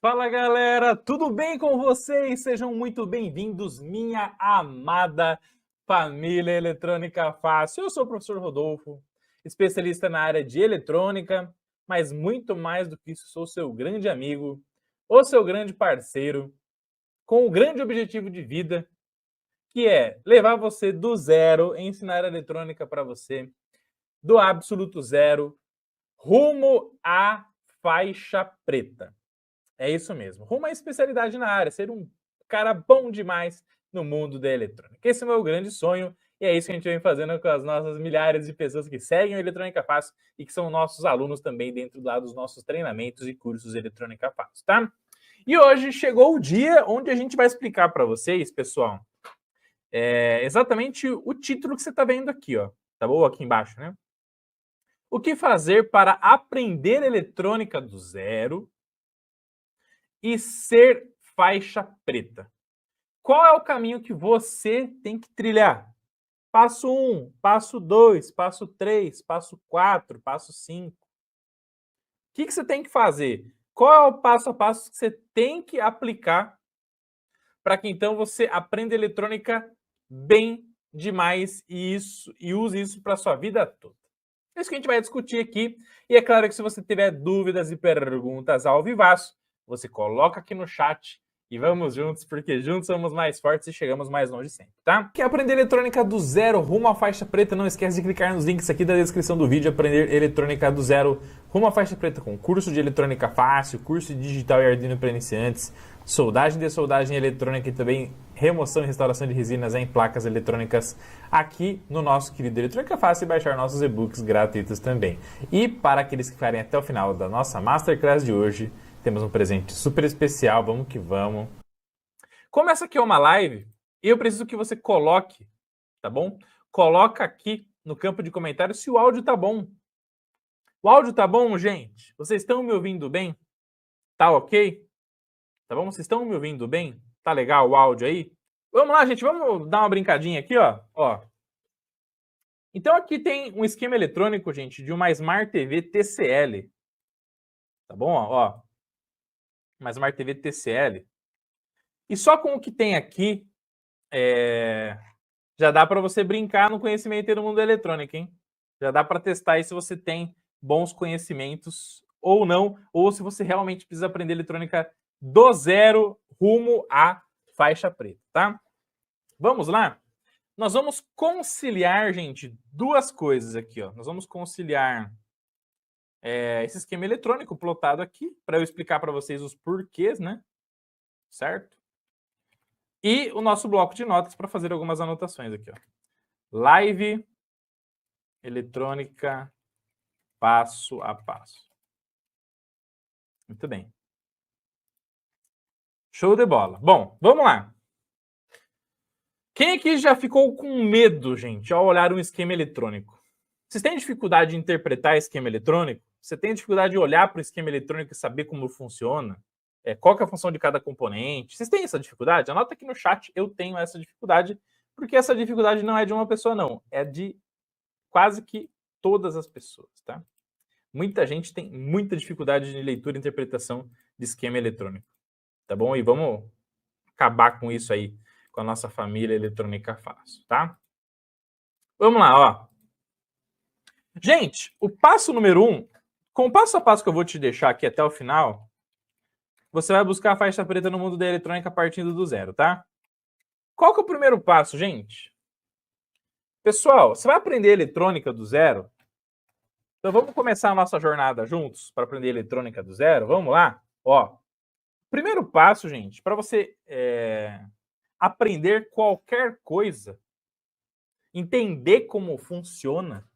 Fala galera, tudo bem com vocês? Sejam muito bem-vindos, minha amada família eletrônica fácil. Eu sou o professor Rodolfo, especialista na área de eletrônica, mas muito mais do que isso, sou seu grande amigo, o seu grande parceiro, com o grande objetivo de vida, que é levar você do zero, ensinar eletrônica para você, do absoluto zero, rumo à faixa preta. É isso mesmo. Rumo à especialidade na área, ser um cara bom demais no mundo da eletrônica. Esse é o meu grande sonho e é isso que a gente vem fazendo com as nossas milhares de pessoas que seguem o Eletrônica Fácil e que são nossos alunos também dentro lá dos nossos treinamentos e cursos Eletrônica Fácil, tá? E hoje chegou o dia onde a gente vai explicar para vocês, pessoal, exatamente o título que você está vendo aqui, ó, tá bom? Aqui embaixo, né? O que fazer para aprender eletrônica do zero e ser faixa preta? Qual é o caminho que você tem que trilhar? Passo 1, passo 2, passo 3, passo 4, passo 5. O que você tem que fazer? Qual é o passo a passo que você tem que aplicar para que então você aprenda eletrônica bem demais e use isso para a sua vida toda? É isso que a gente vai discutir aqui. E é claro que se você tiver dúvidas e perguntas ao vivaço, você coloca aqui no chat e vamos juntos, porque juntos somos mais fortes e chegamos mais longe sempre, tá? Quer aprender eletrônica do zero rumo à faixa preta? Não esquece de clicar nos links aqui da descrição do vídeo, aprender eletrônica do zero rumo à faixa preta com curso de eletrônica fácil, curso de digital e Arduino para iniciantes, soldagem de soldagem eletrônica e também remoção e restauração de resinas em placas eletrônicas aqui no nosso querido Eletrônica Fácil e baixar nossos e-books gratuitos também. E para aqueles que ficarem até o final da nossa Masterclass de hoje, temos um presente super especial, vamos que vamos. Como essa aqui é uma live, eu preciso que você coloque, tá bom? Coloca aqui no campo de comentários se o áudio tá bom. O áudio tá bom, gente? Vocês estão me ouvindo bem? Tá ok? Tá bom? Vocês estão me ouvindo bem? Tá legal o áudio aí? Vamos lá, gente, vamos dar uma brincadinha aqui, ó. Então aqui tem um esquema eletrônico, gente, de uma Smart TV TCL. Tá bom? Ó. Uma Smart TV TCL. E só com o que tem aqui, já dá para você brincar no conhecimento do mundo da eletrônica, hein? Já dá para testar aí se você tem bons conhecimentos ou não, ou se você realmente precisa aprender eletrônica do zero rumo à faixa preta, tá? Vamos lá? Nós vamos conciliar, gente, duas coisas aqui, ó. Nós vamos conciliar esse esquema eletrônico plotado aqui, para eu explicar para vocês os porquês, né? Certo? E o nosso bloco de notas para fazer algumas anotações aqui, ó. Live eletrônica passo a passo. Muito bem. Show de bola. Bom, vamos lá. Quem aqui já ficou com medo, gente, ao olhar um esquema eletrônico? Vocês têm dificuldade de interpretar esquema eletrônico? Você tem dificuldade de olhar para o esquema eletrônico e saber como funciona? Qual que é a função de cada componente? Vocês têm essa dificuldade? Anota aqui no chat, eu tenho essa dificuldade, porque essa dificuldade não é de uma pessoa, não. É de quase que todas as pessoas, tá? Muita gente tem muita dificuldade de leitura e interpretação de esquema eletrônico, tá bom? E vamos acabar com isso aí, com a nossa família Eletrônica Fácil, tá? Vamos lá, ó. Gente, o passo número 1, com o passo a passo que eu vou te deixar aqui até o final, você vai buscar a faixa preta no mundo da eletrônica partindo do zero, tá? Qual que é o primeiro passo, gente? Pessoal, você vai aprender eletrônica do zero? Então vamos começar a nossa jornada juntos para aprender eletrônica do zero? Vamos lá? Ó, primeiro passo, gente, para você aprender qualquer coisa, entender como funciona,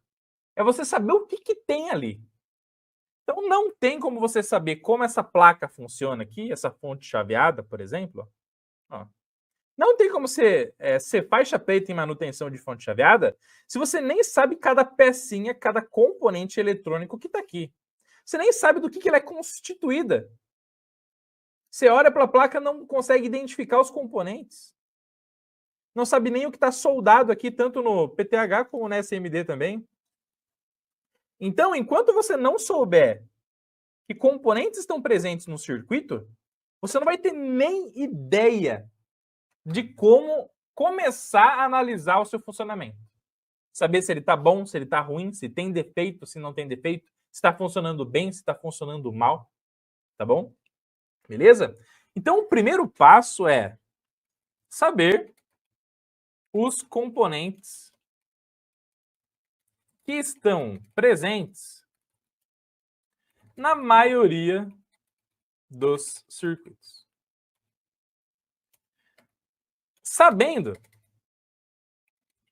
é você saber o que tem ali. Então não tem como você saber como essa placa funciona aqui, essa fonte chaveada, por exemplo. Ó. Não tem como ser faixa preta em manutenção de fonte chaveada se você nem sabe cada pecinha, cada componente eletrônico que está aqui. Você nem sabe do que ela é constituída. Você olha para a placa e não consegue identificar os componentes. Não sabe nem o que está soldado aqui, tanto no PTH como no SMD também. Então, enquanto você não souber que componentes estão presentes no circuito, você não vai ter nem ideia de como começar a analisar o seu funcionamento. Saber se ele está bom, se ele está ruim, se tem defeito, se não tem defeito, se está funcionando bem, se está funcionando mal, tá bom? Beleza? Então, o primeiro passo é saber os componentes que estão presentes na maioria dos circuitos. Sabendo,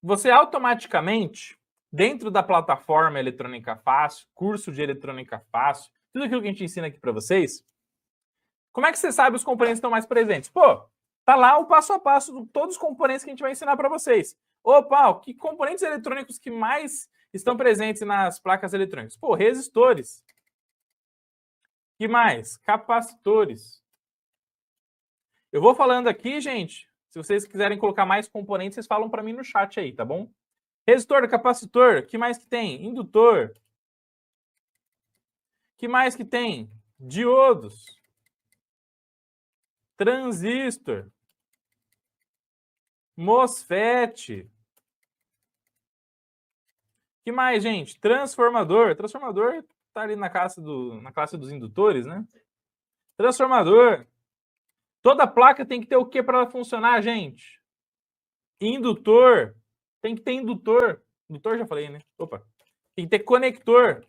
você automaticamente, dentro da plataforma Eletrônica Fácil, curso de Eletrônica Fácil, tudo aquilo que a gente ensina aqui para vocês, como é que você sabe os componentes que estão mais presentes? Pô, tá lá o passo a passo de todos os componentes que a gente vai ensinar para vocês. Opa, que componentes eletrônicos que mais estão presentes nas placas eletrônicas? Pô, resistores. Que mais? Capacitores. Eu vou falando aqui, gente. Se vocês quiserem colocar mais componentes, vocês falam para mim no chat aí, tá bom? Resistor, capacitor, que mais que tem? Indutor. Que mais que tem? Diodos. Transistor. MOSFET. Que mais, gente? Transformador. Transformador tá ali na classe dos indutores, né? Transformador. Toda placa tem que ter o que para ela funcionar, gente? Indutor. Tem que ter indutor. Indutor já falei, né? Opa. Tem que ter conector.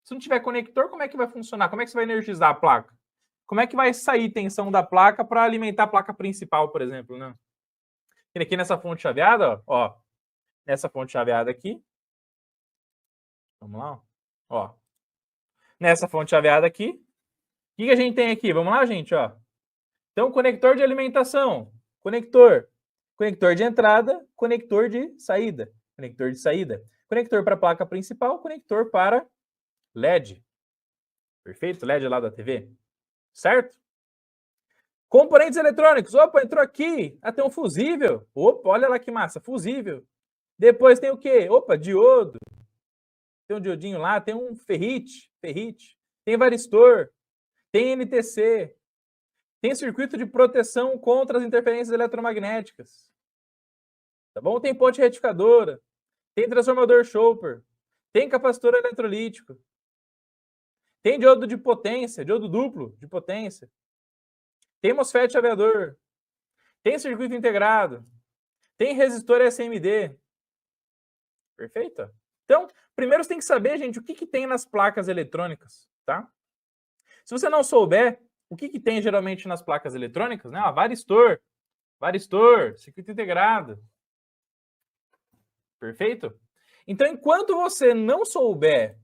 Se não tiver conector, como é que vai funcionar? Como é que você vai energizar a placa? Como é que vai sair tensão da placa para alimentar a placa principal, por exemplo, né? Aqui nessa fonte chaveada, ó. Nessa fonte chaveada aqui. Vamos lá, ó. Nessa fonte chaveada aqui. O que a gente tem aqui? Vamos lá, gente, ó. Então, conector de alimentação. Conector. Conector de entrada, conector de saída. Conector de saída. Conector para a placa principal, conector para LED. Perfeito? LED lá da TV. Certo? Componentes eletrônicos. Opa, entrou aqui. Ah, tem um fusível. Opa, olha lá que massa. Fusível. Depois tem o quê? Opa, diodo. Tem um diodinho lá. Tem um ferrite. Tem varistor. Tem NTC. Tem circuito de proteção contra as interferências eletromagnéticas. Tá bom? Tem ponte retificadora. Tem transformador Chopper. Tem capacitor eletrolítico. Tem diodo de potência, diodo duplo de potência. Tem MOSFET chaveador. Tem circuito integrado. Tem resistor SMD. Perfeito? Então, primeiro você tem que saber, gente, o que tem nas placas eletrônicas, tá? Se você não souber o que tem geralmente nas placas eletrônicas, né? Varistor, circuito integrado. Perfeito? Então, enquanto você não souber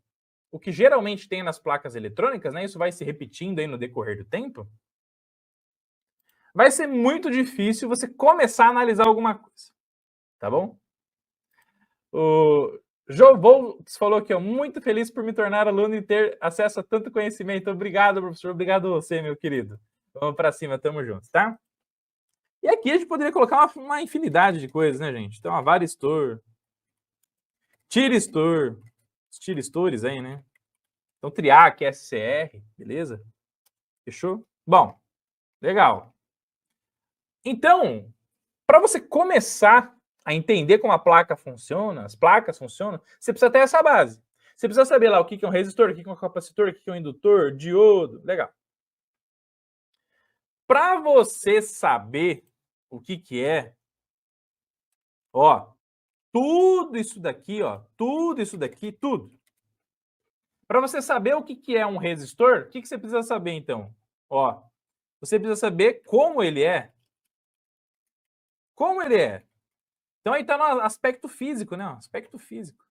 o que geralmente tem nas placas eletrônicas, né? Isso vai se repetindo aí no decorrer do tempo. Vai ser muito difícil você começar a analisar alguma coisa. Tá bom? O João Volks falou aqui, ó, muito feliz por me tornar aluno e ter acesso a tanto conhecimento. Obrigado, professor. Obrigado a você, meu querido. Vamos para cima, tamo juntos, tá? E aqui a gente poderia colocar uma infinidade de coisas, né, gente? Então, varistor, tiristor, os tiristores aí, né? Então, triac, SCR, beleza? Fechou? Bom, legal. Então, para você começar a entender como a placa funciona, as placas funcionam, você precisa ter essa base. Você precisa saber lá o que é um resistor, o que é um capacitor, o que é um indutor, diodo, legal. Para você saber o que é, ó, tudo isso daqui, ó, tudo. Para você saber o que é um resistor, o que você precisa saber então? Ó, você precisa saber como ele é. Como ele é? Então aí está no aspecto físico, né? Aspecto físico.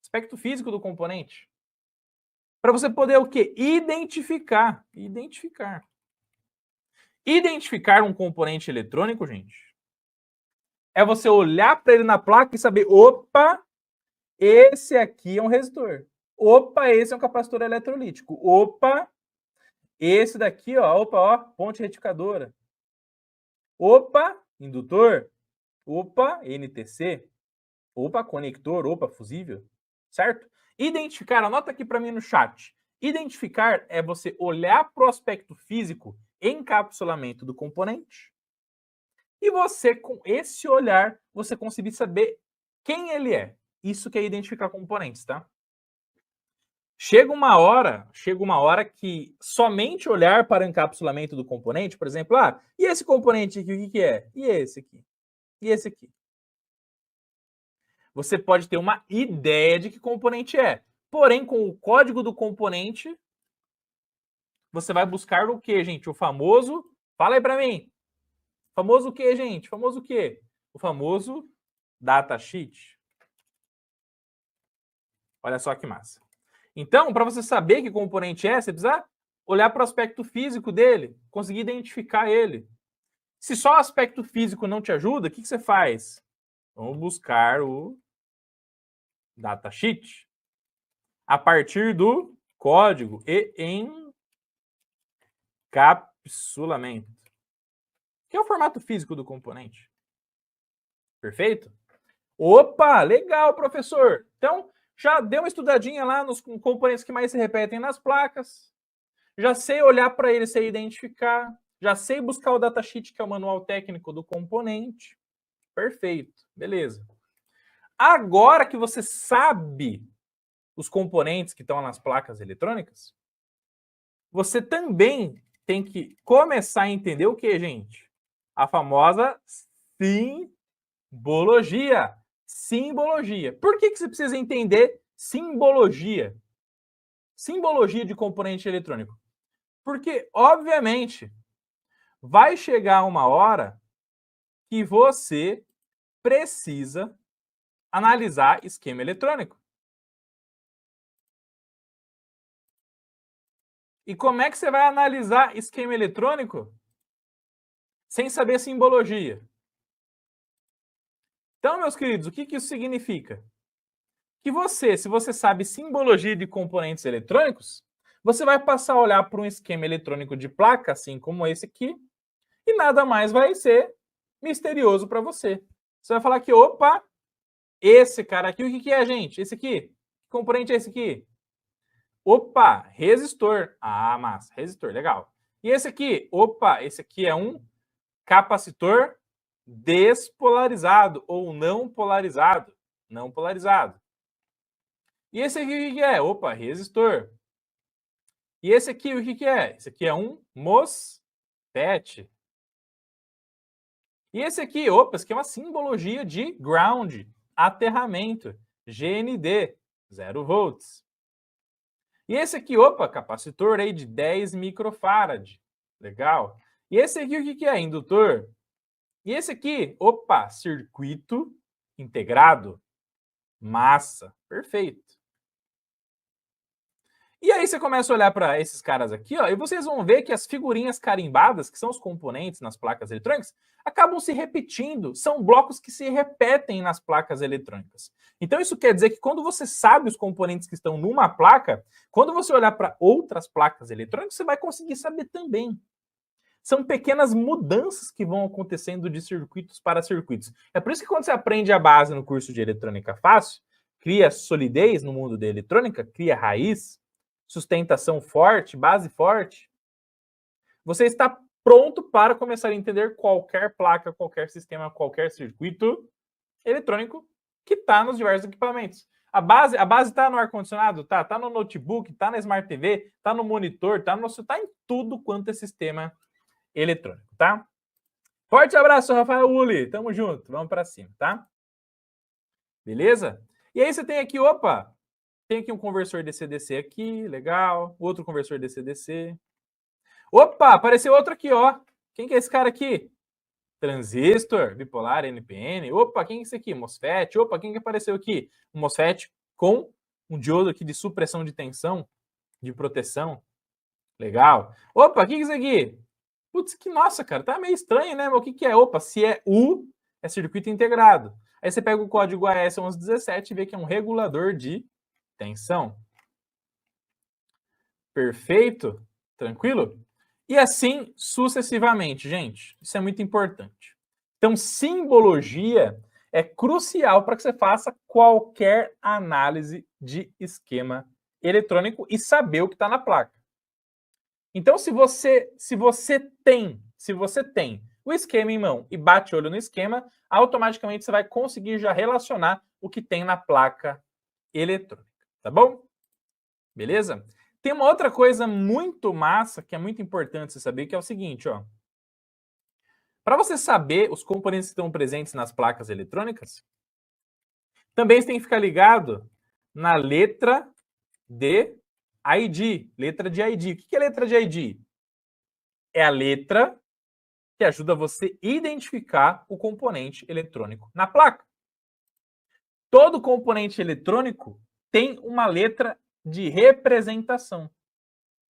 Aspecto físico do componente. Para você poder o quê? Identificar. Identificar um componente eletrônico, gente, é você olhar para ele na placa e saber, opa, esse aqui é um resistor. Opa, esse é um capacitor eletrolítico. Opa, esse daqui, ó, ponte retificadora. Opa, indutor. Opa, NTC. Opa, conector. Opa, fusível. Certo? Identificar, anota aqui para mim no chat. Identificar é você olhar para o aspecto físico, encapsulamento do componente, e você, com esse olhar, você conseguir saber quem ele é. Isso que é identificar componentes, tá? Chega uma hora que somente olhar para o encapsulamento do componente, por exemplo, e esse componente aqui, o que é? E esse aqui? E esse aqui? Você pode ter uma ideia de que componente é. Porém, com o código do componente, você vai buscar o que, gente? O famoso... Fala aí para mim. Famoso o que, gente? Famoso o quê? O famoso datasheet. Olha só que massa. Então, para você saber que componente é, você precisa olhar para o aspecto físico dele, conseguir identificar ele. Se só o aspecto físico não te ajuda, o que você faz? Vamos buscar o datasheet a partir do código e encapsulamento, que é o formato físico do componente. Perfeito? Opa, legal, professor! Então, já deu uma estudadinha lá nos componentes que mais se repetem nas placas. Já sei olhar para ele, sei identificar. Já sei buscar o datasheet, que é o manual técnico do componente. Perfeito, beleza. Agora que você sabe os componentes que estão nas placas eletrônicas, você também tem que começar a entender o que, gente? A famosa simbologia. Simbologia. Por que você precisa entender simbologia? Simbologia de componente eletrônico. Porque, obviamente, vai chegar uma hora que você precisa analisar esquema eletrônico. E como é que você vai analisar esquema eletrônico sem saber simbologia? Então, meus queridos, o que isso significa? Que você, se você sabe simbologia de componentes eletrônicos, você vai passar a olhar para um esquema eletrônico de placa, assim como esse aqui, e nada mais vai ser misterioso para você. Você vai falar que, opa, esse cara aqui, o que é, gente? Esse aqui? Que componente é esse aqui? Opa, resistor. Ah, massa, resistor, legal. E esse aqui? Opa, esse aqui é um capacitor despolarizado ou não polarizado. Não polarizado. E esse aqui o que é? Opa, resistor. E esse aqui o que é? Esse aqui é um MOSFET. E esse aqui, opa, esse aqui é uma simbologia de ground, aterramento, GND, 0 volts. E esse aqui, opa, capacitor aí de 10 microfarad. Legal. E esse aqui o que é? Indutor. E esse aqui, opa, circuito integrado. Massa. Perfeito. E aí você começa a olhar para esses caras aqui, ó, e vocês vão ver que as figurinhas carimbadas, que são os componentes nas placas eletrônicas, acabam se repetindo. São blocos que se repetem nas placas eletrônicas. Então isso quer dizer que quando você sabe os componentes que estão numa placa, quando você olhar para outras placas eletrônicas, você vai conseguir saber também. São pequenas mudanças que vão acontecendo de circuitos para circuitos. É por isso que quando você aprende a base no curso de eletrônica fácil, cria solidez no mundo da eletrônica, cria raiz, sustentação forte, base forte, você está pronto para começar a entender qualquer placa, qualquer sistema, qualquer circuito eletrônico que está nos diversos equipamentos. A base está no ar-condicionado? Tá no notebook, tá na Smart TV, tá no monitor, tá em tudo quanto é sistema eletrônico, tá? Forte abraço, Rafael Uli. Tamo junto, vamos para cima, tá? Beleza? E aí você tem aqui, opa, tem aqui um conversor DC-DC aqui, legal. Outro conversor DC-DC. Opa, apareceu outro aqui, ó. Quem que é esse cara aqui? Transistor, bipolar, NPN. Opa, quem é esse aqui? MOSFET. Opa, quem que apareceu aqui? Um MOSFET com um diodo aqui de supressão de tensão, de proteção. Legal. Opa, o que é isso aqui? Putz, que nossa, cara, tá meio estranho, né? Mas o que é? Opa, se é U, é circuito integrado. Aí você pega o código AS1117 e vê que é um regulador de tensão. Perfeito? Tranquilo? E assim sucessivamente, gente. Isso é muito importante. Então, simbologia é crucial para que você faça qualquer análise de esquema eletrônico e saber o que está na placa. Então, se você tem o esquema em mão e bate o olho no esquema, automaticamente você vai conseguir já relacionar o que tem na placa eletrônica, tá bom? Beleza? Tem uma outra coisa muito massa, que é muito importante você saber, que é o seguinte, ó. Para você saber os componentes que estão presentes nas placas eletrônicas, também você tem que ficar ligado na letra de ID, letra de ID. O que é letra de ID? É a letra que ajuda você a identificar o componente eletrônico na placa. Todo componente eletrônico tem uma letra de representação.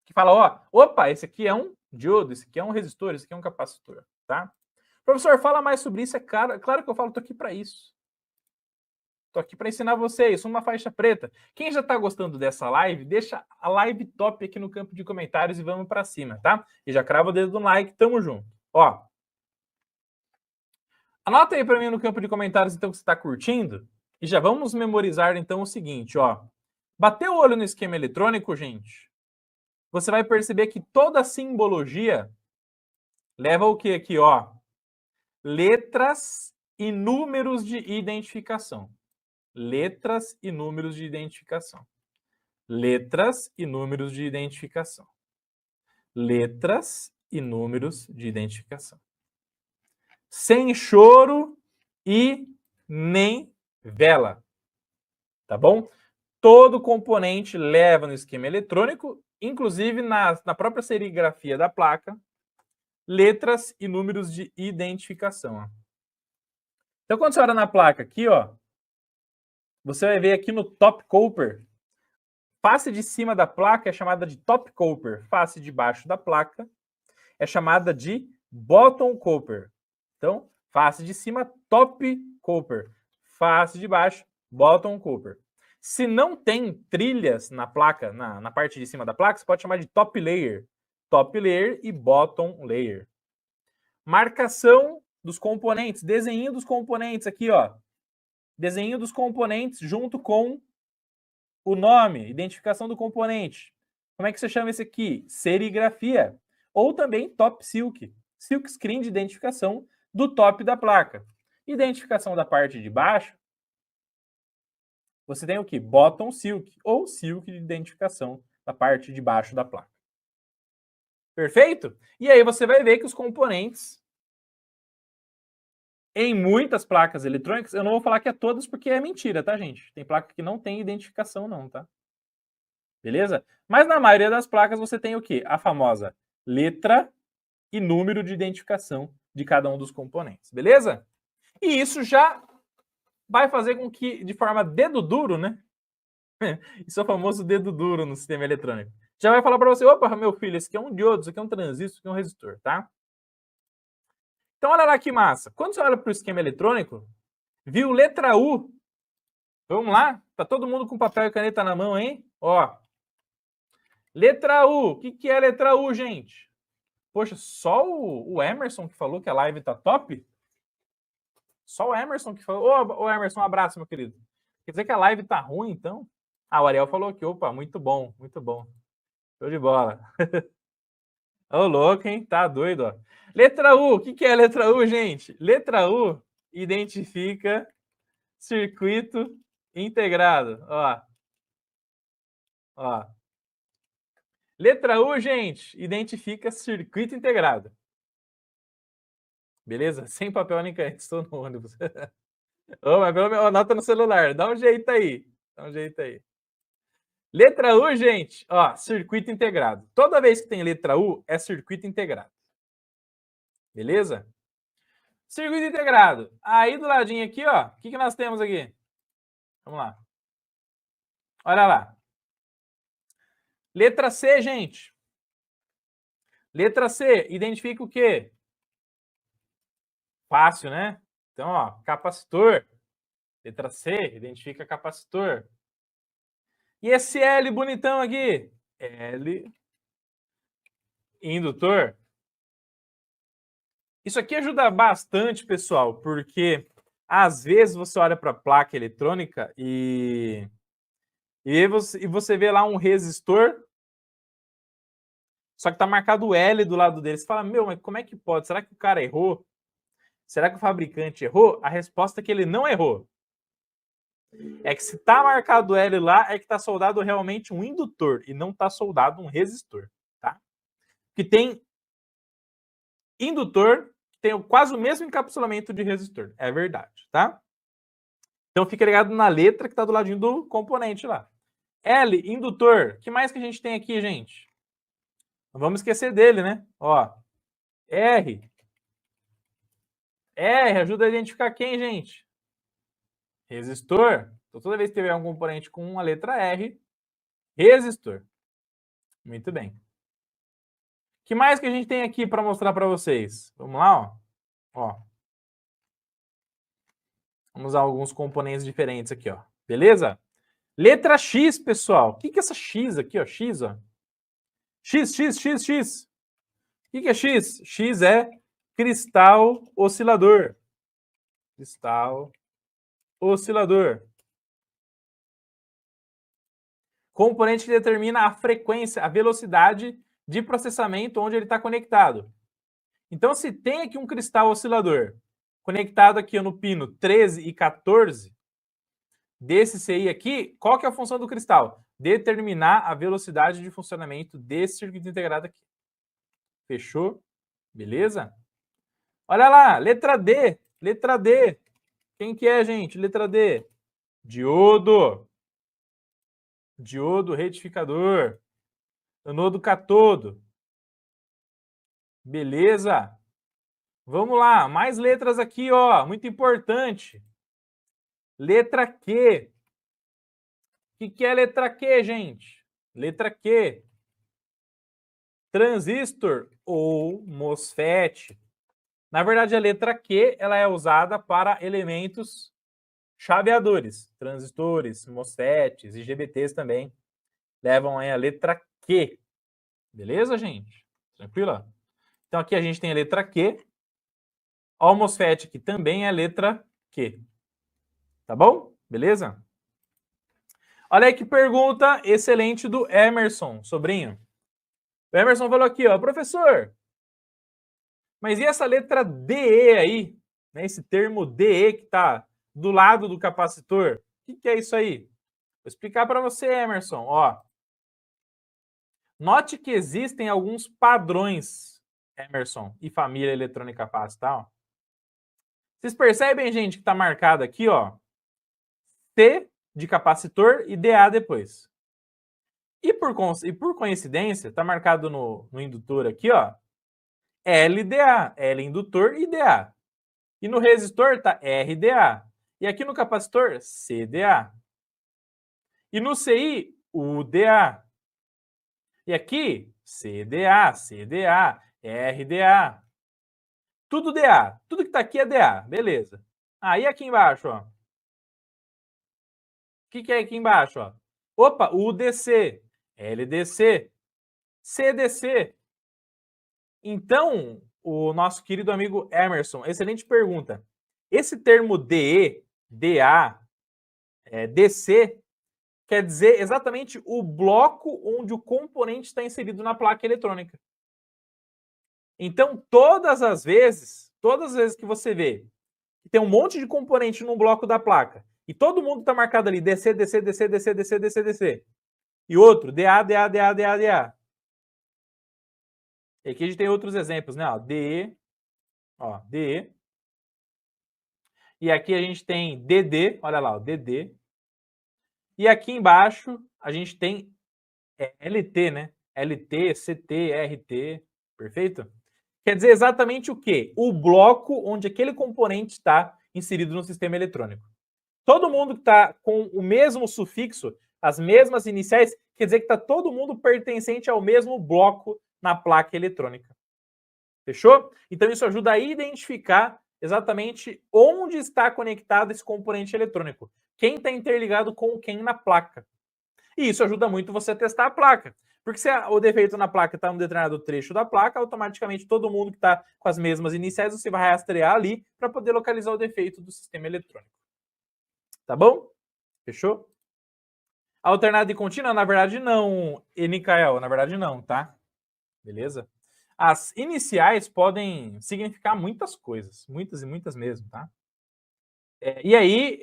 Que fala, ó, opa, esse aqui é um diodo, esse aqui é um resistor, esse aqui é um capacitor, tá? Professor, fala mais sobre isso, é claro que eu falo, tô aqui para isso. Tô aqui para ensinar vocês, uma faixa preta. Quem já tá gostando dessa live, deixa a live top aqui no campo de comentários e vamos para cima, tá? E já crava o dedo no like, tamo junto. Ó, anota aí para mim no campo de comentários então que você está curtindo e já vamos memorizar então o seguinte, ó. Bateu o olho no esquema eletrônico, gente, você vai perceber que toda a simbologia leva o que aqui, ó? Letras e números de identificação. Letras e números de identificação. Letras e números de identificação. Letras e números de identificação. Sem choro e nem vela. Tá bom? Todo componente leva no esquema eletrônico, inclusive na própria serigrafia da placa, letras e números de identificação. Ó. Então, quando você olha na placa aqui, ó, você vai ver aqui no top coper, face de cima da placa é chamada de top coper, face de baixo da placa é chamada de bottom coper. Então, face de cima, top coper, face de baixo, bottom coper. Se não tem trilhas na placa, na parte de cima da placa, você pode chamar de top layer e bottom layer. Marcação dos componentes, desenho dos componentes aqui, ó. Desenho dos componentes junto com o nome, identificação do componente. Como é que você chama esse aqui? Serigrafia. Ou também top silk. Silk screen de identificação do top da placa. Identificação da parte de baixo. Você tem o que? Bottom silk ou silk de identificação da parte de baixo da placa. Perfeito? E aí você vai ver que os componentes em muitas placas eletrônicas, eu não vou falar que é todas porque é mentira, tá, gente? Tem placa que não tem identificação não, tá? Beleza? Mas na maioria das placas você tem o quê? A famosa letra e número de identificação de cada um dos componentes, beleza? E isso já vai fazer com que, de forma dedo duro, né? Isso é o famoso dedo duro no sistema eletrônico. Já vai falar para você, opa, meu filho, esse aqui é um diodo, esse aqui é um transistor, esse aqui é um resistor, tá? Então, olha lá que massa. Quando você olha para o esquema eletrônico, viu letra U? Vamos lá? Tá todo mundo com papel e caneta na mão, hein? Ó. Letra U. O que é letra U, gente? Poxa, só o Emerson que falou que a live tá top? Só o Emerson que falou. Ô, Emerson, um abraço, meu querido. Quer dizer que a live tá ruim, então? Ah, o Ariel falou que, opa, muito bom, muito bom. Show de bola. Ô, louco, hein? Tá doido, ó. Letra U. O que é letra U, gente? Letra U identifica circuito integrado. Ó. Ó. Letra U, gente, identifica circuito integrado. Beleza? Sem papel nem caneta, estou no ônibus. Ô, mas pelo menos anota no celular. Dá um jeito aí. Dá um jeito aí. Letra U, gente, ó, circuito integrado. Toda vez que tem letra U, é circuito integrado. Beleza? Circuito integrado. Aí do ladinho aqui, ó, o que nós temos aqui? Vamos lá. Olha lá. Letra C, gente. Letra C, identifica o quê? Fácil, né? Então, ó, capacitor. Letra C, identifica capacitor. E esse L bonitão aqui? L, indutor. Isso aqui ajuda bastante, pessoal, porque às vezes você olha para a placa eletrônica e E você vê lá um resistor, só que tá marcado L do lado dele. Você fala, meu, mas como é que pode? Será que o cara errou? Será que o fabricante errou? A resposta é que ele não errou. É que se tá marcado L lá, é que tá soldado realmente um indutor e não tá soldado um resistor, tá? Que tem indutor que tem quase o mesmo encapsulamento de resistor. É verdade, tá? Então fica ligado na letra que tá do ladinho do componente lá. L, indutor. O que mais que a gente tem aqui, gente? Não vamos esquecer dele, né? Ó, R. R ajuda a identificar quem, gente? Resistor. Então, toda vez que tiver um componente com a letra R, resistor. Muito bem. O que mais que a gente tem aqui para mostrar para vocês? Vamos lá, ó. Ó. Vamos usar alguns componentes diferentes aqui, ó. Beleza? Letra X, pessoal. O que é essa X aqui, ó? X, ó. X, X, X, X. O que é X? X é cristal oscilador. Cristal oscilador. Componente que determina a frequência, a velocidade de processamento onde ele está conectado. Então, se tem aqui um cristal oscilador conectado aqui no pino 13 e 14, desse CI aqui, qual que é a função do cristal? Determinar a velocidade de funcionamento desse circuito integrado aqui. Fechou? Beleza? Olha lá, letra D. Letra D. Quem que é, gente? Letra D. Diodo. Diodo retificador. Anodo catodo. Beleza? Vamos lá, mais letras aqui, ó, muito importante. Letra Q. O que é letra Q, gente? Letra Q. Transistor ou MOSFET. Na verdade, a letra Q ela é usada para elementos chaveadores. Transistores, MOSFETs, IGBTs também levam aí a letra Q. Beleza, gente? Tranquilo? Então aqui a gente tem a letra Q. O MOSFET aqui também é a letra Q. Tá bom? Beleza? Olha aí que pergunta excelente do Emerson, sobrinho. O Emerson falou aqui, ó, professor, mas e essa letra DE aí? Né, esse termo DE que está do lado do capacitor? O que é isso aí? Vou explicar para você, Emerson. Ó, note que existem alguns padrões, Emerson e família eletrônica fácil, tá? Ó. Vocês percebem, gente, que está marcado aqui, ó, T de capacitor e DA depois. E por coincidência, está marcado no indutor aqui, ó, LDA, L indutor e DA. E no resistor está RDA. E aqui no capacitor, CDA. E no CI, UDA. E aqui, CDA, CDA, RDA. Tudo DA. Tudo que está aqui é DA. Beleza. Aí aqui embaixo, ó. O que é aqui embaixo, ó? Opa, UDC, LDC, CDC. Então, o nosso querido amigo Emerson, excelente pergunta. Esse termo DE, DA, DC, quer dizer exatamente o bloco onde o componente está inserido na placa eletrônica. Então, todas as vezes que você vê que tem um monte de componente no bloco da placa e todo mundo está marcado ali DC, DC, DC, DC, DC, DC, DC, e outro DA, DA, DA, DA, DA. E aqui a gente tem outros exemplos, né? Ó, DE, ó, DE. E aqui a gente tem DD, olha lá, o DD. E aqui embaixo a gente tem LT, né? LT, CT, RT, perfeito? Quer dizer exatamente o quê? O bloco onde aquele componente está inserido no sistema eletrônico. Todo mundo que está com o mesmo sufixo, as mesmas iniciais, quer dizer que está todo mundo pertencente ao mesmo bloco na placa eletrônica. Fechou? Então isso ajuda a identificar exatamente onde está conectado esse componente eletrônico. Quem está interligado com quem na placa. E isso ajuda muito você a testar a placa. Porque se o defeito na placa está em um determinado trecho da placa, automaticamente todo mundo que está com as mesmas iniciais, você vai rastrear ali para poder localizar o defeito do sistema eletrônico. Tá bom? Fechou? Alternada e contínua, na verdade não, Nikael, na verdade não, tá? Beleza? As iniciais podem significar muitas coisas, muitas e muitas mesmo, tá? E aí,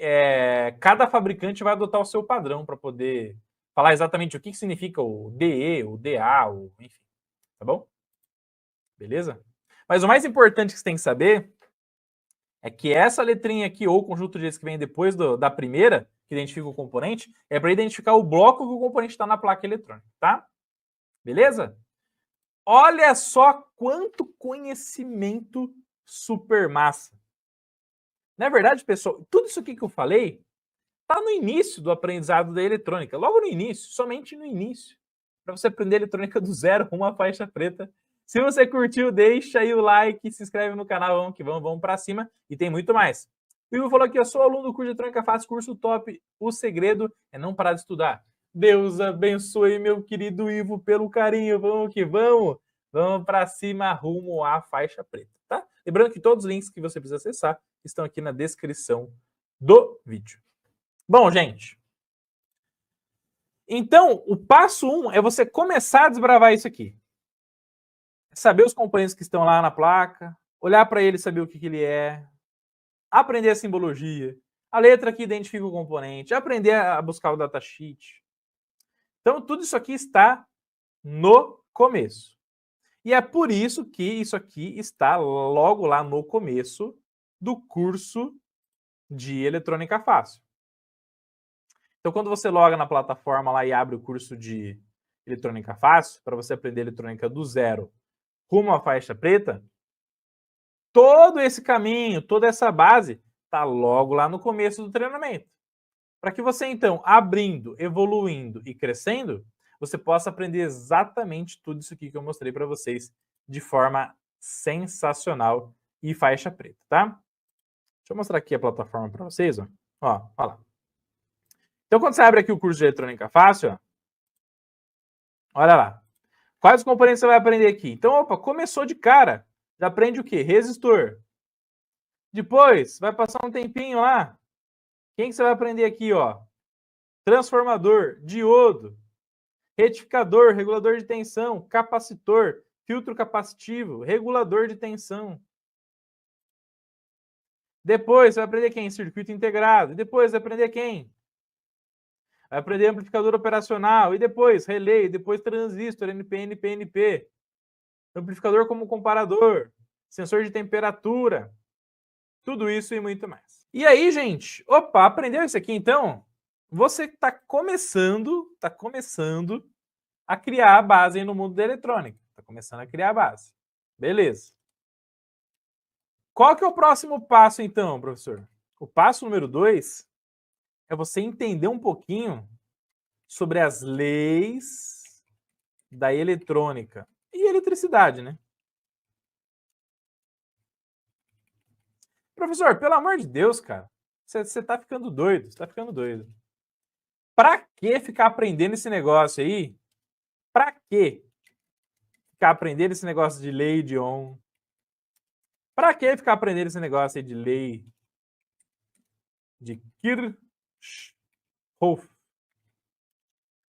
cada fabricante vai adotar o seu padrão para poder falar exatamente o que significa o DE, o DA, enfim, tá bom? Beleza? Mas o mais importante que você tem que saber é que essa letrinha aqui, ou conjunto de letras que vem depois da primeira, que identifica o componente, é para identificar o bloco que o componente está na placa eletrônica, tá? Beleza? Olha só quanto conhecimento super massa. Na verdade, pessoal, tudo isso aqui que eu falei está no início do aprendizado da eletrônica, logo no início, somente no início, para você aprender eletrônica do zero com uma faixa preta. Se você curtiu, deixa aí o like, se inscreve no canal, vamos que vamos para cima e tem muito mais. O Ivo falou que eu sou aluno do curso de eletrônica fácil, curso top. O segredo é não parar de estudar. Deus abençoe, meu querido Ivo, pelo carinho. Vamos que vamos. Vamos para cima, rumo à faixa preta, tá? Lembrando que todos os links que você precisa acessar estão aqui na descrição do vídeo. Bom, gente, então o passo 1 é você começar a desbravar isso aqui. Saber os componentes que estão lá na placa, olhar para ele e saber o que ele é, aprender a simbologia, a letra que identifica o componente, aprender a buscar o datasheet. Então, tudo isso aqui está no começo. E é por isso que isso aqui está logo lá no começo do curso de Eletrônica Fácil. Então, quando você loga na plataforma lá e abre o curso de Eletrônica Fácil, para você aprender eletrônica do zero rumo à faixa preta, todo esse caminho, toda essa base está logo lá no começo do treinamento. Para que você, então, abrindo, evoluindo e crescendo, você possa aprender exatamente tudo isso aqui que eu mostrei para vocês de forma sensacional e faixa preta, tá? Deixa eu mostrar aqui a plataforma para vocês, ó. Ó lá. Então, quando você abre aqui o curso de Eletrônica Fácil, ó, olha lá. Quais os componentes você vai aprender aqui? Então, opa, começou de cara. Já aprende o quê? Resistor. Depois, vai passar um tempinho lá. Quem que você vai aprender aqui, ó? Transformador, diodo, retificador, regulador de tensão, capacitor, filtro capacitivo, regulador de tensão. Depois, você vai aprender quem? Circuito integrado. E depois, vai aprender quem? Vai aprender amplificador operacional. E depois, relé. E depois, transistor, NPN, PNP. Amplificador como comparador. Sensor de temperatura. Tudo isso e muito mais. E aí, gente, opa, aprendeu isso aqui então? Você está começando a criar a base aí no mundo da eletrônica. Está começando a criar a base. Beleza. Qual que é o próximo passo então, professor? O passo número 2 é você entender um pouquinho sobre as leis da eletrônica e eletricidade, né? Professor, pelo amor de Deus, cara, você tá ficando doido, você tá ficando doido. Pra que ficar aprendendo esse negócio aí? Pra que ficar aprendendo esse negócio de lei de Ohm? Pra que ficar aprendendo esse negócio aí de lei de Kirchhoff?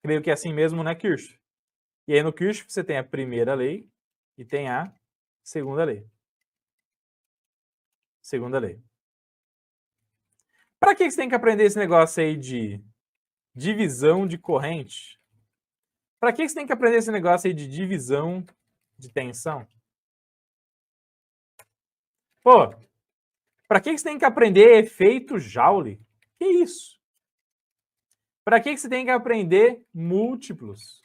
Creio que é assim mesmo, né, Kirchhoff? E aí no Kirchhoff você tem a primeira lei e tem a segunda lei. Segunda lei. Para que você tem que aprender esse negócio aí de divisão de corrente? Para que você tem que aprender esse negócio aí de divisão de tensão? Pô, para que você tem que aprender efeito Joule? Que isso? Para que você tem que aprender múltiplos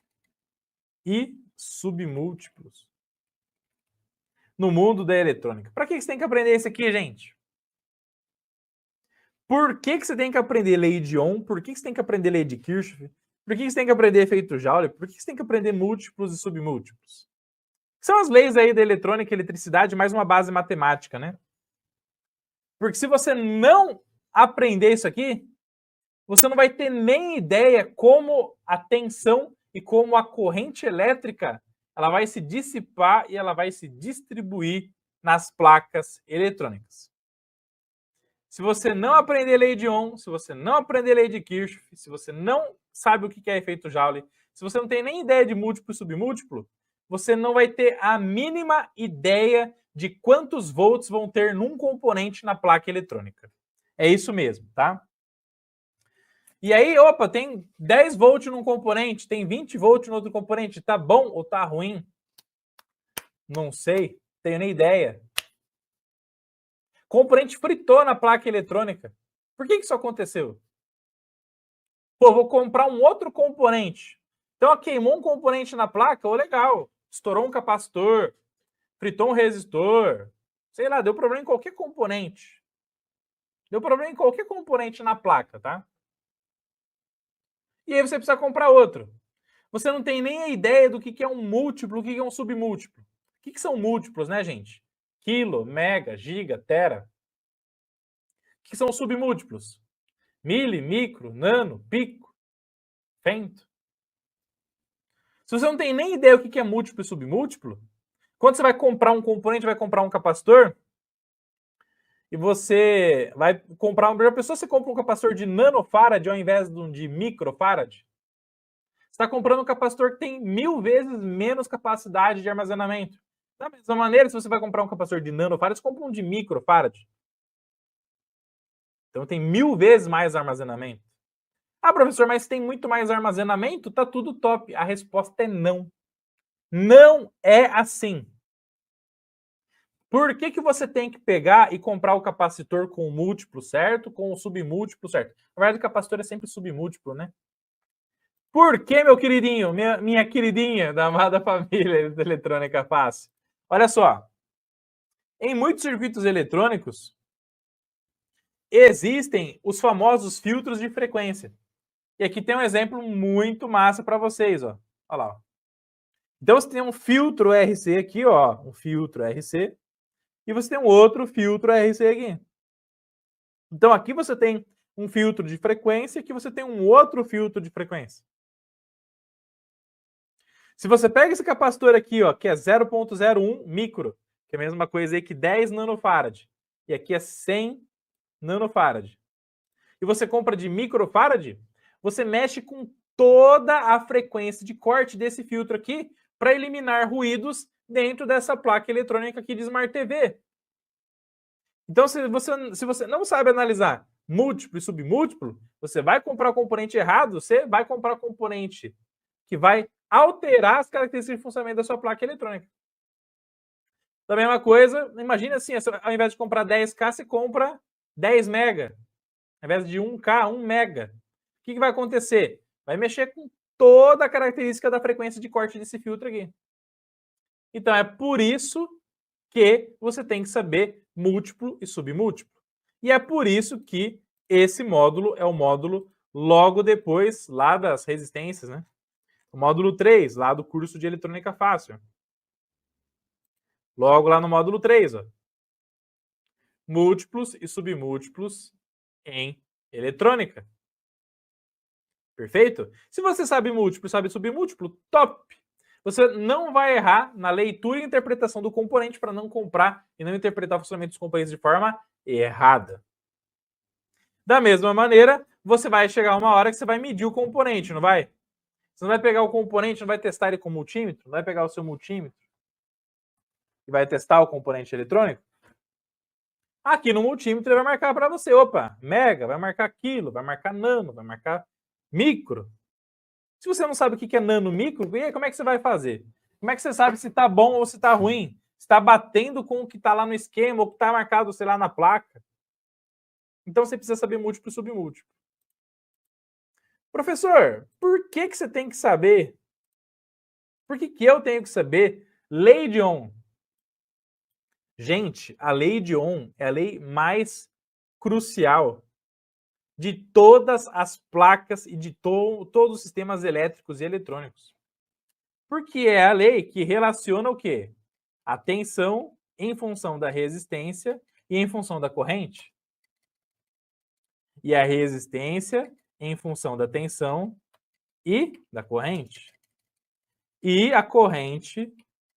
e submúltiplos no mundo da eletrônica? Para que você tem que aprender isso aqui, gente? Por que você tem que aprender lei de Ohm? Por que você tem que aprender lei de Kirchhoff? Por que você tem que aprender efeito Joule? Por que você tem que aprender múltiplos e submúltiplos? São as leis aí da eletrônica e eletricidade, mais uma base matemática, né? Porque se você não aprender isso aqui, você não vai ter nem ideia como a tensão e como a corrente elétrica ela vai se dissipar e ela vai se distribuir nas placas eletrônicas. Se você não aprender lei de Ohm, se você não aprender lei de Kirchhoff, se você não sabe o que é efeito Joule, se você não tem nem ideia de múltiplo e submúltiplo, você não vai ter a mínima ideia de quantos volts vão ter num componente na placa eletrônica. É isso mesmo, tá? E aí, opa, tem 10 volts num componente, tem 20 volts no outro componente, tá bom ou tá ruim? Não sei, tenho nem ideia. Componente fritou na placa eletrônica. Por que isso aconteceu? Pô, vou comprar um outro componente. Então, queimou um componente na placa, ô, legal. Estourou um capacitor, fritou um resistor, sei lá, deu problema em qualquer componente. Deu problema em qualquer componente na placa, tá? E aí você precisa comprar outro. Você não tem nem a ideia do que é um múltiplo, o que é um submúltiplo. O que são múltiplos, né, gente? Quilo, mega, giga, tera. O que são submúltiplos? Mili, micro, nano, pico, femto. Se você não tem nem ideia do que é múltiplo e submúltiplo, quando você vai comprar um componente, vai comprar um capacitor, e você vai comprar uma pessoa, você compra um capacitor de nanofarad ao invés de microfarad. Você está comprando um capacitor que tem 1000 vezes menos capacidade de armazenamento. Da mesma maneira, se você vai comprar um capacitor de nanofarad, você compra um de microfarad. Então tem 1000 vezes mais armazenamento. Ah, professor, mas tem muito mais armazenamento? Tá tudo top. A resposta é não. Não é assim. Por que você tem que pegar e comprar o capacitor com o múltiplo certo, com o submúltiplo certo? Na verdade, o capacitor é sempre submúltiplo, né? Por que, meu queridinho, minha queridinha da amada família da eletrônica fácil? Olha só, em muitos circuitos eletrônicos, existem os famosos filtros de frequência. E aqui tem um exemplo muito massa para vocês, ó. Olha lá. Ó. Então você tem um filtro RC aqui, ó, um filtro RC, e você tem um outro filtro RC aqui. Então aqui você tem um filtro de frequência, aqui você tem um outro filtro de frequência. Se você pega esse capacitor aqui, ó, que é 0.01 micro, que é a mesma coisa aí que 10 nanofarad, e aqui é 100 nanofarad, e você compra de microfarad, você mexe com toda a frequência de corte desse filtro aqui para eliminar ruídos dentro dessa placa eletrônica aqui de Smart TV. Então, se você não sabe analisar múltiplo e submúltiplo, você vai comprar o componente errado, você vai comprar o componente que vai alterar as características de funcionamento da sua placa eletrônica. Da mesma coisa, imagina assim, ao invés de comprar 10K, você compra 10 mega. Ao invés de 1K, 1 mega. O que vai acontecer? Vai mexer com toda a característica da frequência de corte desse filtro aqui. Então, é por isso que você tem que saber múltiplo e submúltiplo. E é por isso que esse módulo é o módulo logo depois, lá das resistências, né? O módulo 3, lá do curso de Eletrônica Fácil. Logo lá no módulo 3, ó. Múltiplos e submúltiplos em eletrônica. Perfeito? Se você sabe múltiplo e sabe submúltiplo, top! Você não vai errar na leitura e interpretação do componente para não comprar e não interpretar o funcionamento dos componentes de forma errada. Da mesma maneira, você vai chegar uma hora que você vai medir o componente, não vai? Você não vai pegar o componente, não vai testar ele com multímetro, não vai pegar o seu multímetro e vai testar o componente eletrônico? Aqui no multímetro ele vai marcar para você, opa, mega, vai marcar quilo, vai marcar nano, vai marcar micro. Se você não sabe o que é nano, micro, e aí como é que você vai fazer? Como é que você sabe se está bom ou se está ruim? Se está batendo com o que está lá no esquema ou o que está marcado, sei lá, na placa? Então você precisa saber múltiplo e submúltiplo. Professor, por que você tem que saber? Por que eu tenho que saber lei de Ohm? Gente, a lei de Ohm é a lei mais crucial de todas as placas e de todos os sistemas elétricos e eletrônicos. Porque é a lei que relaciona o quê? A tensão em função da resistência e em função da corrente. E a resistência em função da tensão e da corrente. E a corrente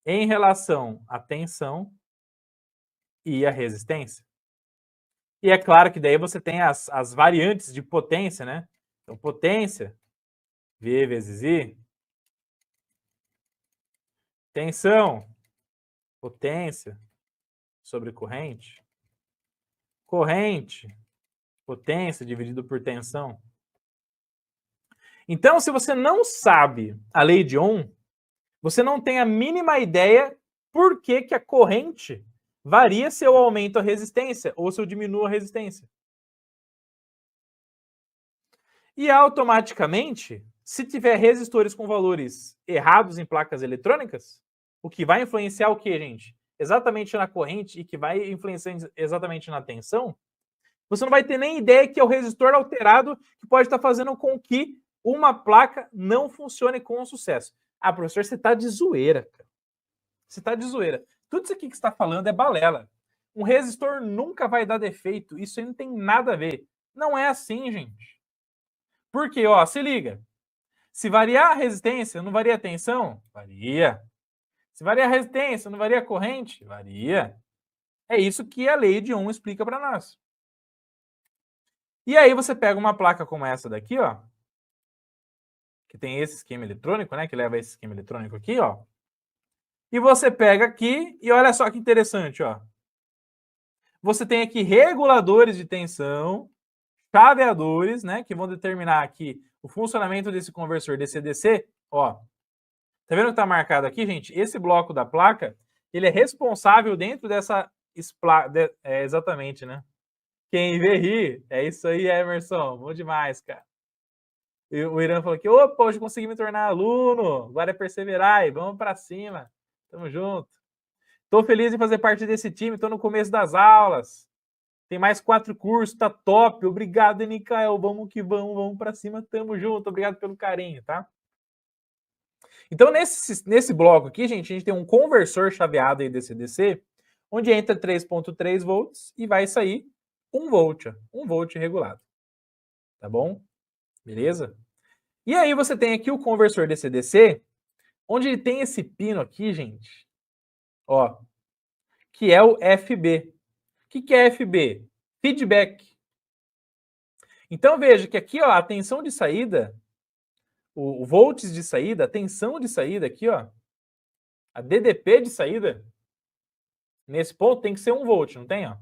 em relação à tensão e à resistência. E é claro que daí você tem as variantes de potência, né? Então, potência V vezes I, tensão, potência sobre corrente, corrente, potência dividido por tensão. Então, se você não sabe a lei de Ohm, você não tem a mínima ideia por que a corrente varia se eu aumento a resistência ou se eu diminuo a resistência. E automaticamente, se tiver resistores com valores errados em placas eletrônicas, o que vai influenciar o que, gente? Exatamente na corrente e que vai influenciar exatamente na tensão, você não vai ter nem ideia que é o resistor alterado que pode estar fazendo com que uma placa não funcione com sucesso. Ah, professor, você está de zoeira, cara. Você está de zoeira. Tudo isso aqui que você está falando é balela. Um resistor nunca vai dar defeito. Isso aí não tem nada a ver. Não é assim, gente. Porque, ó, se liga. Se variar a resistência, não varia a tensão? Varia. Se variar a resistência, não varia a corrente? Varia. É isso que a lei de Ohm explica para nós. E aí você pega uma placa como essa daqui, ó, que tem esse esquema eletrônico, né, que leva esse esquema eletrônico aqui, ó. E você pega aqui e olha só que interessante, ó. Você tem aqui reguladores de tensão, chaveadores, né, que vão determinar aqui o funcionamento desse conversor DC-DC, ó. Tá vendo que tá marcado aqui, gente? Esse bloco da placa, ele é responsável dentro dessa exatamente, né? Quem vê ri. É isso aí, Emerson. Bom demais, cara. E o Irã falou aqui, opa, hoje consegui me tornar aluno. Agora é perseverar e vamos para cima. Tamo junto. Tô feliz em fazer parte desse time, tô no começo das aulas. Tem mais 4 cursos, tá top. Obrigado, Nicael. Vamos que vamos para cima. Tamo junto. Obrigado pelo carinho, tá? Então, nesse bloco aqui, gente, a gente tem um conversor chaveado aí DC-DC, onde entra 3.3 volts e vai sair 1 volt, 1 volt regulado. Tá bom? Beleza? E aí você tem aqui o conversor DC-DC, onde ele tem esse pino aqui, gente, ó, que é o FB. O que é FB? Feedback. Então veja que aqui, ó, a tensão de saída, o volts de saída, a tensão de saída aqui, ó, a DDP de saída, nesse ponto tem que ser 1 volt, não tem, ó?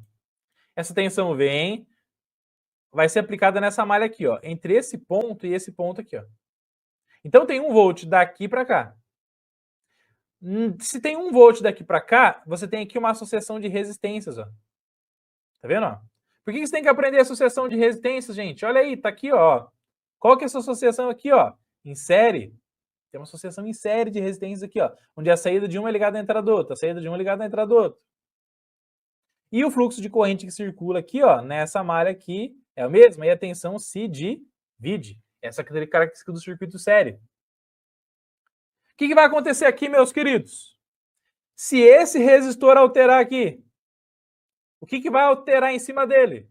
Essa tensão vem, vai ser aplicada nessa malha aqui, ó, entre esse ponto e esse ponto aqui, ó. Então tem 1 volt daqui para cá. Se tem 1 volt daqui para cá, você tem aqui uma associação de resistências, ó. Tá vendo, ó? Por que você tem que aprender a associação de resistências, gente? Olha aí, tá aqui, ó. Qual que é essa associação aqui, ó? Em série. Tem uma associação em série de resistências aqui, ó, onde a saída de uma é ligada à entrada do outro, a saída de uma é ligada à entrada do outro. E o fluxo de corrente que circula aqui, ó, nessa malha aqui, é o mesmo, e a tensão se divide. Essa é a característica do circuito série. O que vai acontecer aqui, meus queridos? Se esse resistor alterar aqui, o que vai alterar em cima dele?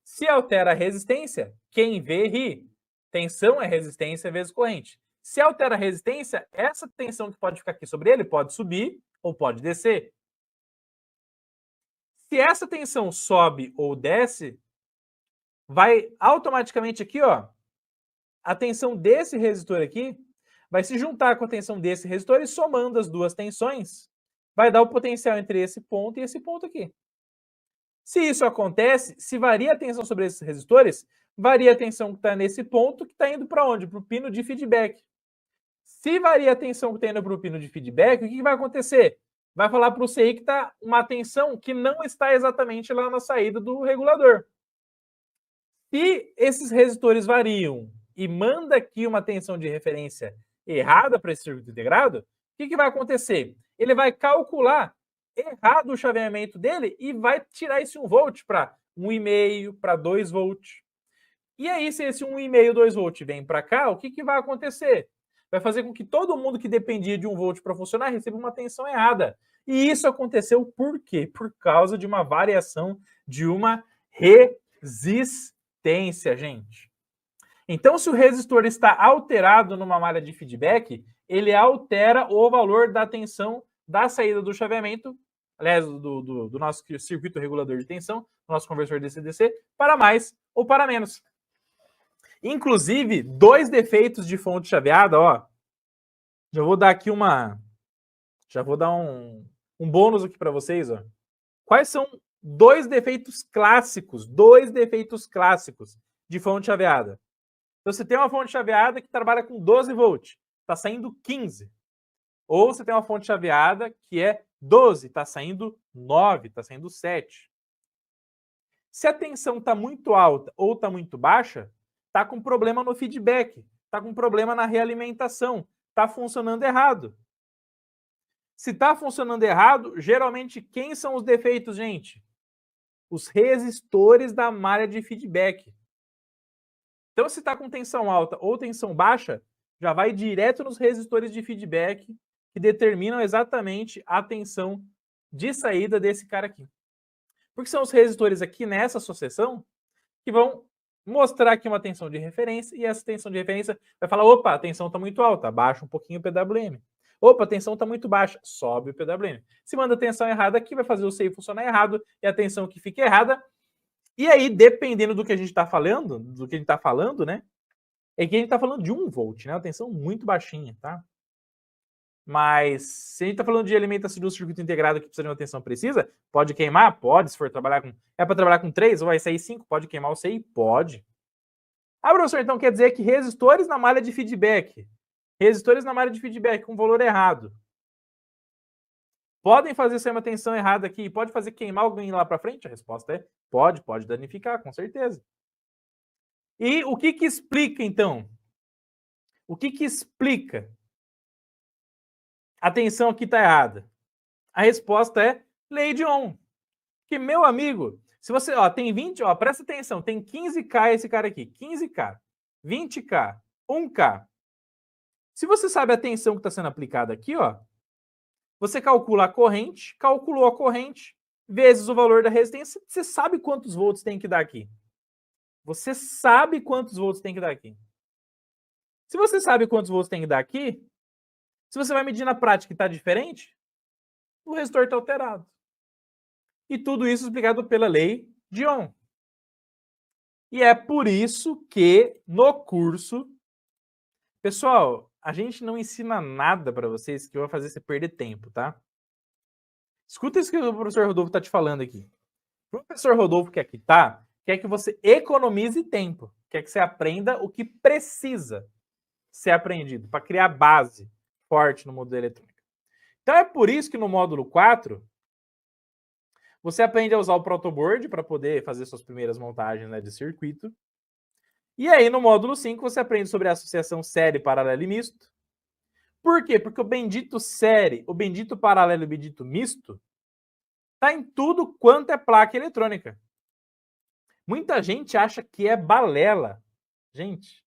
Se altera a resistência, quem vê ri. Tensão é resistência vezes corrente. Se altera a resistência, essa tensão que pode ficar aqui sobre ele pode subir ou pode descer. Se essa tensão sobe ou desce, vai automaticamente aqui, ó, a tensão desse resistor aqui vai se juntar com a tensão desse resistor e somando as duas tensões, vai dar o potencial entre esse ponto e esse ponto aqui. Se isso acontece, se varia a tensão sobre esses resistores, varia a tensão que está nesse ponto, que está indo para onde? Para o pino de feedback. Se varia a tensão que está indo para o pino de feedback, o que vai acontecer? Vai falar para o CI que está uma tensão que não está exatamente lá na saída do regulador. Se esses resistores variam e manda aqui uma tensão de referência errada para esse circuito integrado, o que vai acontecer? Ele vai calcular errado o chaveamento dele e vai tirar esse 1 volt para 1,5, para 2 volts. E aí, se esse 1,5, 2 volts vem para cá, o que vai acontecer? Vai fazer com que todo mundo que dependia de 1 volt para funcionar receba uma tensão errada. E isso aconteceu por quê? Por causa de uma variação de uma resistência, gente. Então, se o resistor está alterado numa malha de feedback, ele altera o valor da tensão da saída do chaveamento, aliás, do nosso circuito regulador de tensão, do nosso conversor DC-DC, para mais ou para menos. Inclusive, 2 defeitos de fonte chaveada, ó. Já vou dar aqui um bônus aqui para vocês, ó. Quais são 2 defeitos clássicos de fonte chaveada? Então, você tem uma fonte chaveada que trabalha com 12 volts, está saindo 15. Ou você tem uma fonte chaveada que é 12, está saindo 9, está saindo 7. Se a tensão está muito alta ou está muito baixa, está com problema no feedback, está com problema na realimentação, está funcionando errado. Se está funcionando errado, geralmente quem são os defeitos, gente? Os resistores da malha de feedback. Então, se está com tensão alta ou tensão baixa, já vai direto nos resistores de feedback que determinam exatamente a tensão de saída desse cara aqui. Porque são os resistores aqui nessa associação que vão mostrar aqui uma tensão de referência e essa tensão de referência vai falar, opa, a tensão está muito alta, abaixa um pouquinho o PWM. Opa, a tensão está muito baixa, sobe o PWM. Se manda a tensão errada aqui, vai fazer o CI funcionar errado e a tensão que fica errada. E aí, dependendo do que a gente está falando, né? É que a gente está falando de 1 volt, né? Uma tensão muito baixinha, tá? Mas se a gente está falando de alimentação de um circuito integrado que precisa de uma tensão precisa, pode queimar? Pode, se for trabalhar com... É para trabalhar com 3 ou vai sair 5? Pode queimar o CI? Pode. Ah, professor, então quer dizer que resistores na malha de feedback com valor errado podem fazer sair uma tensão errada aqui? Pode fazer queimar alguém lá para frente? A resposta é pode danificar, com certeza. E o que explica, então? O que explica a tensão aqui está errada? A resposta é lei de Ohm. Que, meu amigo, se você, ó, tem 20, ó, presta atenção, tem 15K esse cara aqui, 15K, 20K, 1K. Se você sabe a tensão que está sendo aplicada aqui, ó, você calcula a corrente, calculou a corrente, vezes o valor da resistência, você sabe quantos volts tem que dar aqui. Você sabe quantos volts tem que dar aqui. Se você sabe quantos volts tem que dar aqui, se você vai medir na prática e está diferente, o resistor está alterado. E tudo isso explicado pela lei de Ohm. E é por isso que no curso... Pessoal, a gente não ensina nada para vocês que vai fazer você perder tempo, tá? Escuta isso que o professor Rodolfo está te falando aqui. O professor Rodolfo que aqui tá, quer que você economize tempo. Quer que você aprenda o que precisa ser aprendido para criar base forte no módulo eletrônico. Então é por isso que no módulo 4 você aprende a usar o protoboard para poder fazer suas primeiras montagens, né, de circuito. E aí no módulo 5 você aprende sobre a associação série, paralelo e misto. Por quê? Porque o bendito série, o bendito paralelo e o bendito misto está em tudo quanto é placa eletrônica. Muita gente acha que é balela. Gente,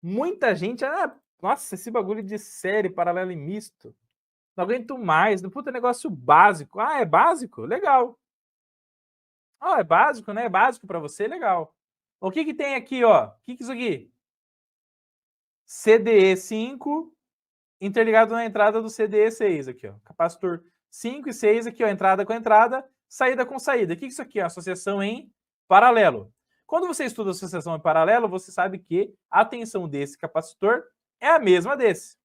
muita gente... nossa, esse bagulho de série, paralelo e misto. Não aguento mais. Puta, negócio básico. Ah, é básico? Legal. Ah, é básico, né? É básico para você? Legal. O que tem aqui, ó? O que é isso aqui? CDE5 interligado na entrada do CDE6 aqui, ó. Capacitor 5 e 6 aqui, ó. Entrada com entrada, saída com saída. O que é isso aqui? Associação em paralelo. Quando você estuda associação em paralelo, você sabe que a tensão desse capacitor é a mesma desse.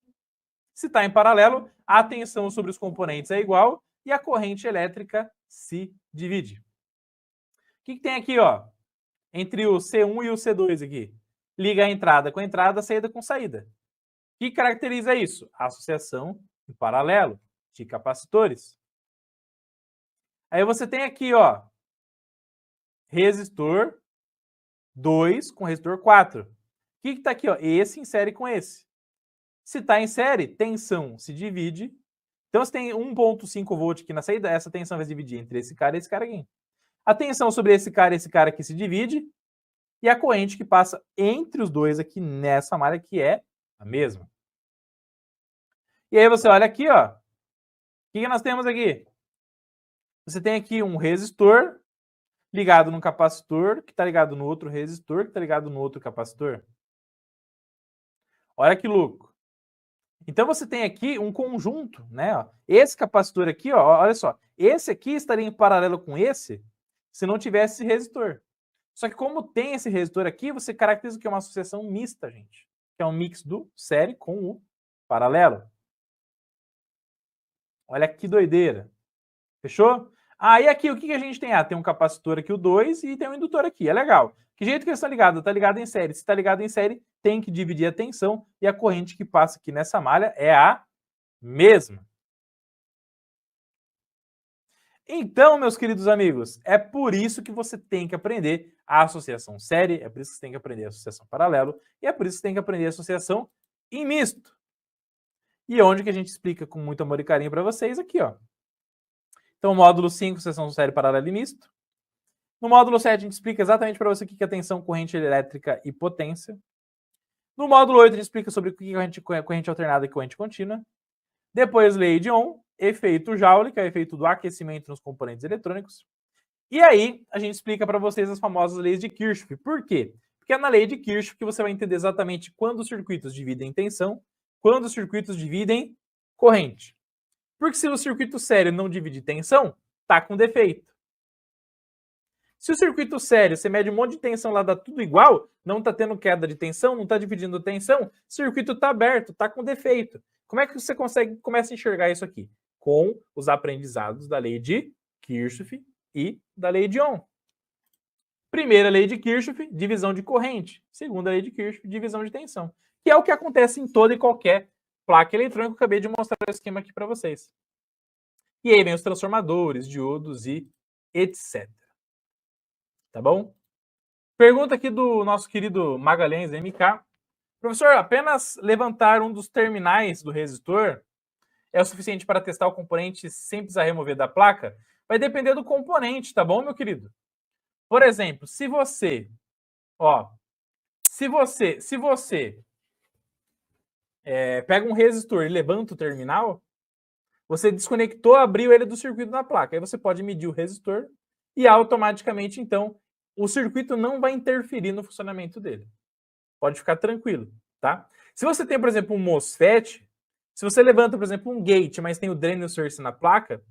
Se está em paralelo, a tensão sobre os componentes é igual e a corrente elétrica se divide. O que tem aqui, ó? Entre o C1 e o C2 aqui. Liga a entrada com a entrada, a saída com saída. O que caracteriza isso? A associação em paralelo de capacitores. Aí você tem aqui, ó, resistor 2 com resistor 4. O que está aqui, ó? Esse em série com esse. Se está em série, tensão se divide. Então, se tem 1.5 volt aqui na saída, essa tensão vai se dividir entre esse cara e esse cara aqui. A tensão sobre esse cara e esse cara aqui se divide. E a corrente que passa entre os dois aqui nessa malha que é a mesma. E aí você olha aqui, ó. O que nós temos aqui? Você tem aqui um resistor ligado num capacitor, que está ligado no outro resistor, que está ligado no outro capacitor. Olha que louco. Então você tem aqui um conjunto, né? Ó. Esse capacitor aqui, ó, olha só. Esse aqui estaria em paralelo com esse se não tivesse esse resistor. Só que como tem esse resistor aqui, você caracteriza o que é uma associação mista, gente. Que é um mix do série com o paralelo. Olha que doideira. Fechou? Aí aqui, o que a gente tem? Ah, tem um capacitor aqui, o 2, e tem um indutor aqui. É legal. Que jeito que eles estão ligados? Está ligado em série. Se está ligado em série, tem que dividir a tensão, e a corrente que passa aqui nessa malha é a mesma. Então, meus queridos amigos, é por isso que você tem que aprender a associação série, é por isso que você tem que aprender a associação paralelo, e é por isso que você tem que aprender a associação em misto. E onde que a gente explica com muito amor e carinho para vocês aqui, ó. Então, módulo 5, associação série, paralelo e misto. No módulo 7, a gente explica exatamente para você o que é tensão, corrente elétrica e potência. No módulo 8, a gente explica sobre o que é corrente alternada e corrente contínua. Depois, lei de Ohm, efeito Joule, que é o efeito do aquecimento nos componentes eletrônicos. E aí, a gente explica para vocês as famosas leis de Kirchhoff. Por quê? Porque é na lei de Kirchhoff que você vai entender exatamente quando os circuitos dividem tensão, quando os circuitos dividem corrente. Porque se o circuito sério não divide tensão, tá com defeito. Se o circuito sério, você mede um monte de tensão lá, dá tudo igual, não tá tendo queda de tensão, não tá dividindo tensão, o circuito tá aberto, tá com defeito. Como é que você começa a enxergar isso aqui? Com os aprendizados da lei de Kirchhoff e da lei de Ohm. Primeira lei de Kirchhoff, divisão de corrente. Segunda lei de Kirchhoff, divisão de tensão. Que é o que acontece em toda e qualquer placa eletrônica. Eu acabei de mostrar o esquema aqui para vocês. E aí vem os transformadores, diodos e etc. Tá bom? Pergunta aqui do nosso querido Magalhães MK. Professor, apenas levantar um dos terminais do resistor é o suficiente para testar o componente sem precisar remover da placa? Vai depender do componente, tá bom, meu querido? Por exemplo, se você pega um resistor e levanta o terminal, você desconectou, abriu ele do circuito da placa. Aí você pode medir o resistor e automaticamente, então, o circuito não vai interferir no funcionamento dele. Pode ficar tranquilo, tá? Se você tem, por exemplo, um MOSFET, se você levanta, por exemplo, um gate, mas tem o drain e o source na placa,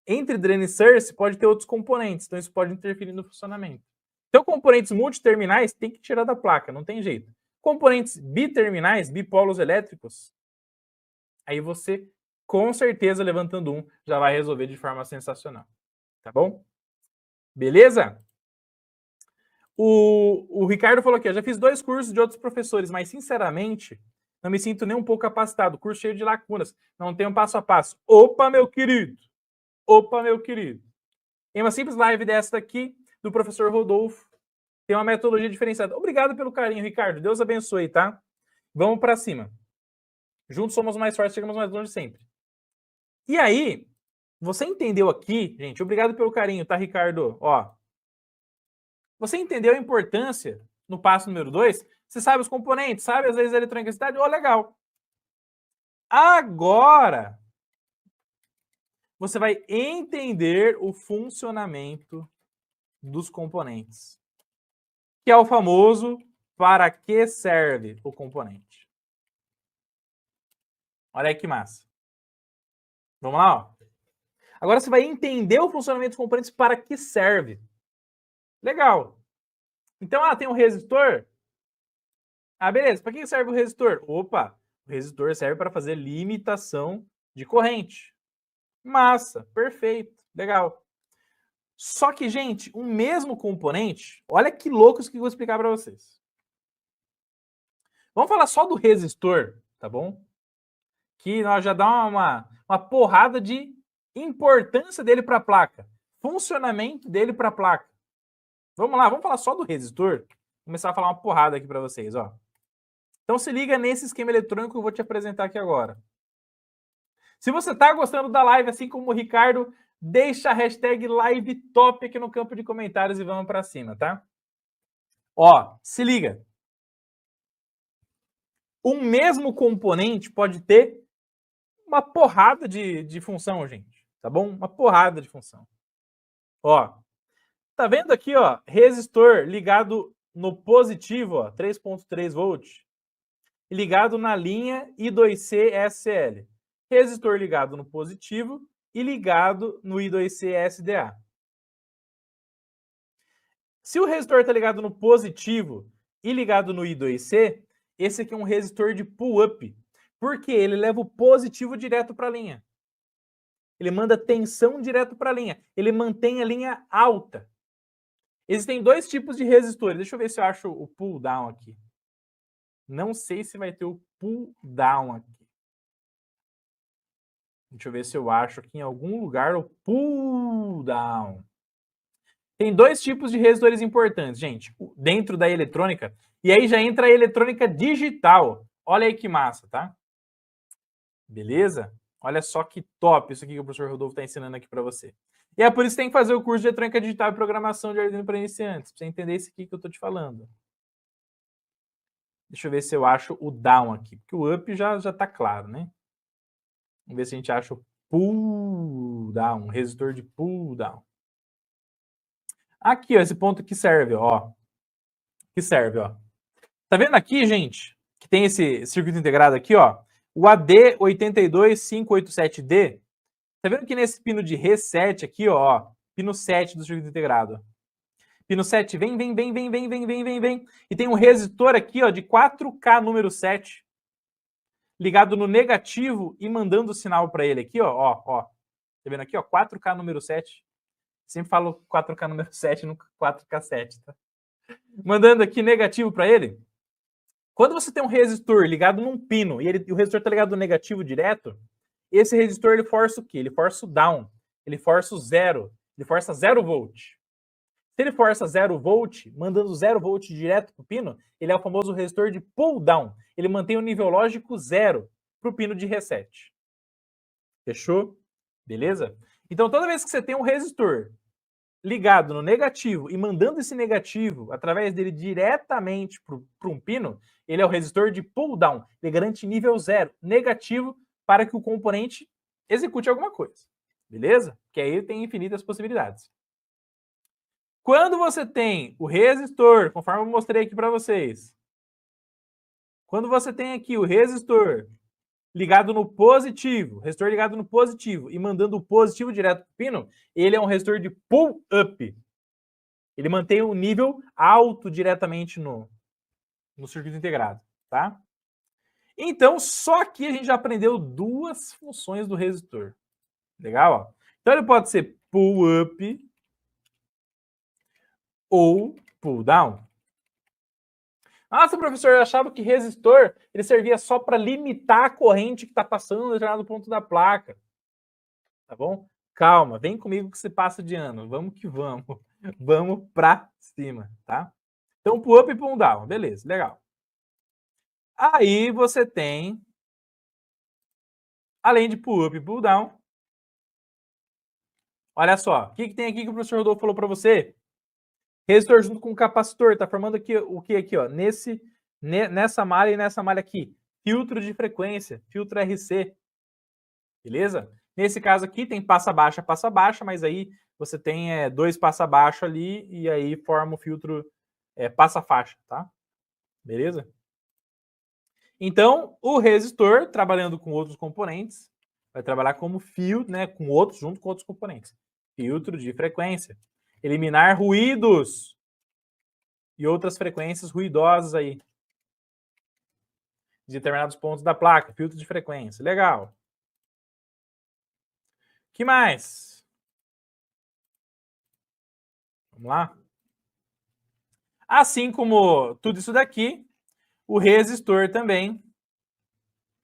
entre drain e source pode ter outros componentes, então isso pode interferir no funcionamento. Então, componentes multiterminais tem que tirar da placa, não tem jeito. Componentes biterminais, bipolos elétricos, aí você, com certeza, levantando um, já vai resolver de forma sensacional. Tá bom? Beleza? O Ricardo falou aqui, eu já fiz 2 cursos de outros professores, mas, sinceramente, não me sinto nem um pouco capacitado. Curso cheio de lacunas, não tenho passo a passo. Opa, meu querido! Opa, meu querido! Em uma simples live dessa daqui, do professor Rodolfo, tem uma metodologia diferenciada. Obrigado pelo carinho, Ricardo. Deus abençoe, tá? Vamos para cima. Juntos somos mais fortes, chegamos mais longe sempre. E aí, você entendeu aqui, gente? Obrigado pelo carinho, tá, Ricardo? Ó, você entendeu a importância no passo número 2? Você sabe os componentes, sabe as leis da eletronegacidade? Ó, legal. Agora, você vai entender o funcionamento dos componentes, que é o famoso para que serve o componente. Olha aí que massa. Vamos lá, ó. Agora você vai entender o funcionamento dos componentes, para que serve. Legal. Então, tem um resistor. Beleza. Para que serve o resistor? Opa, o resistor serve para fazer limitação de corrente. Massa, perfeito, legal. Só que, gente, o mesmo componente, olha que louco isso que eu vou explicar para vocês. Vamos falar só do resistor, tá bom? Que nós já dá uma porrada de importância dele para a placa, funcionamento dele para a placa. Vamos lá, vamos falar só do resistor. Vou começar a falar uma porrada aqui para vocês, ó. Então se liga nesse esquema eletrônico que eu vou te apresentar aqui agora. Se você está gostando da live, assim como o Ricardo, deixa a hashtag LiveTop aqui no campo de comentários e vamos para cima, tá? Ó, se liga. Um mesmo componente pode ter uma porrada de função, gente, tá bom? Uma porrada de função. Ó, tá vendo aqui, ó, resistor ligado no positivo, ó, 3.3 volts, ligado na linha I2C SL. Resistor ligado no positivo e ligado no I2C SDA. Se o resistor está ligado no positivo e ligado no I2C, esse aqui é um resistor de pull-up, porque ele leva o positivo direto para a linha. Ele manda tensão direto para a linha. Ele mantém a linha alta. Existem dois tipos de resistores. Deixa eu ver se eu acho o pull-down aqui. Não sei se vai ter o pull-down aqui. Deixa eu ver se eu acho aqui em algum lugar o pull-down. Tem dois tipos de resistores importantes, gente, dentro da eletrônica. E aí já entra a eletrônica digital. Olha aí que massa, tá? Beleza? Olha só que top isso aqui que o professor Rodolfo está ensinando aqui para você. E é por isso que tem que fazer o curso de eletrônica digital e programação de Arduino para iniciantes, para você entender isso aqui que eu estou te falando. Deixa eu ver se eu acho o down aqui, porque o up já está claro, né? Vamos ver se a gente acha o pull down, resistor de pull down. Aqui, ó, esse ponto que serve, ó. Que serve, ó. Tá vendo aqui, gente, que tem esse circuito integrado aqui, ó? O AD82587D. Tá vendo que nesse pino de reset aqui, ó, pino 7 do circuito integrado. Pino 7 vem. E tem um resistor aqui, ó, de 4K número 7. Ligado no negativo e mandando o sinal para ele aqui, ó. Tá vendo aqui, ó? 4K número 7. Sempre falo 4K número 7, nunca 4K 7, tá? Mandando aqui negativo para ele. Quando você tem um resistor ligado num pino e o resistor está ligado no negativo direto, esse resistor ele força o quê? Ele força o down, ele força o zero, ele força 0 volt. Se ele força 0 volt, mandando 0 volt direto para o pino, ele é o famoso resistor de pull down. Ele mantém o nível lógico 0 para o pino de reset. Fechou? Beleza? Então toda vez que você tem um resistor ligado no negativo e mandando esse negativo através dele diretamente para um pino, ele é o resistor de pull down. Ele garante nível 0, negativo, para que o componente execute alguma coisa. Beleza? Que aí tem infinitas possibilidades. Quando você tem o resistor, conforme eu mostrei aqui para vocês, quando você tem aqui o resistor ligado no positivo, resistor ligado no positivo e mandando o positivo direto para o pino, ele é um resistor de pull-up. Ele mantém o nível alto diretamente no circuito integrado, tá? Então, só aqui a gente já aprendeu duas funções do resistor. Legal? Ó? Então, ele pode ser pull-up ou pull-down. Nossa, professor, eu achava que resistor ele servia só para limitar a corrente que está passando em determinado ponto da placa. Tá bom? Calma, vem comigo que você passa de ano. Vamos que vamos. Vamos para cima, tá? Então, pull-up e pull-down. Beleza, legal. Aí você tem, além de pull-up e pull-down, olha só, o que tem aqui que o professor Rodolfo falou para você? Resistor junto com capacitor, tá formando aqui o que aqui, ó? Nessa malha e nessa malha aqui. Filtro de frequência, filtro RC. Beleza? Nesse caso aqui tem passa baixa, mas aí você tem 2 passa baixo ali e aí forma o filtro passa faixa, tá? Beleza? Então, o resistor, trabalhando com outros componentes, vai trabalhar como filtro, né, junto com outros componentes. Filtro de frequência. Eliminar ruídos e outras frequências ruidosas aí. De determinados pontos da placa. Filtro de frequência. Legal. O que mais? Vamos lá? Assim como tudo isso daqui, o resistor também.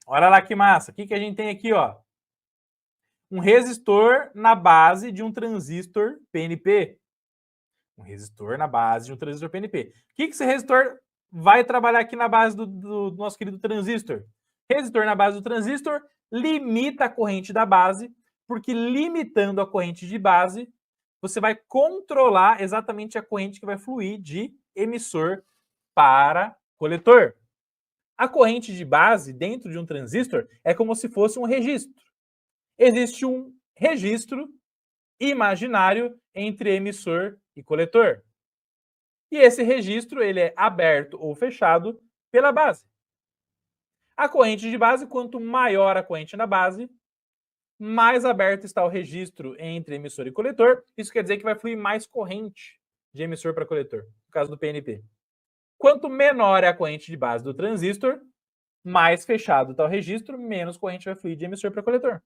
Olha lá que massa. O que a gente tem aqui, ó? Um resistor na base de um transistor PNP. Um resistor na base de um transistor PNP. O que esse resistor vai trabalhar aqui na base do nosso querido transistor? Resistor na base do transistor limita a corrente da base, porque limitando a corrente de base, você vai controlar exatamente a corrente que vai fluir de emissor para coletor. A corrente de base dentro de um transistor é como se fosse um registro. Existe um registro imaginário entre emissor e coletor. E esse registro ele é aberto ou fechado pela base. A corrente de base, quanto maior a corrente na base, mais aberto está o registro entre emissor e coletor. Isso quer dizer que vai fluir mais corrente de emissor para coletor, no caso do PNP. Quanto menor é a corrente de base do transistor, mais fechado está o registro, menos corrente vai fluir de emissor para coletor.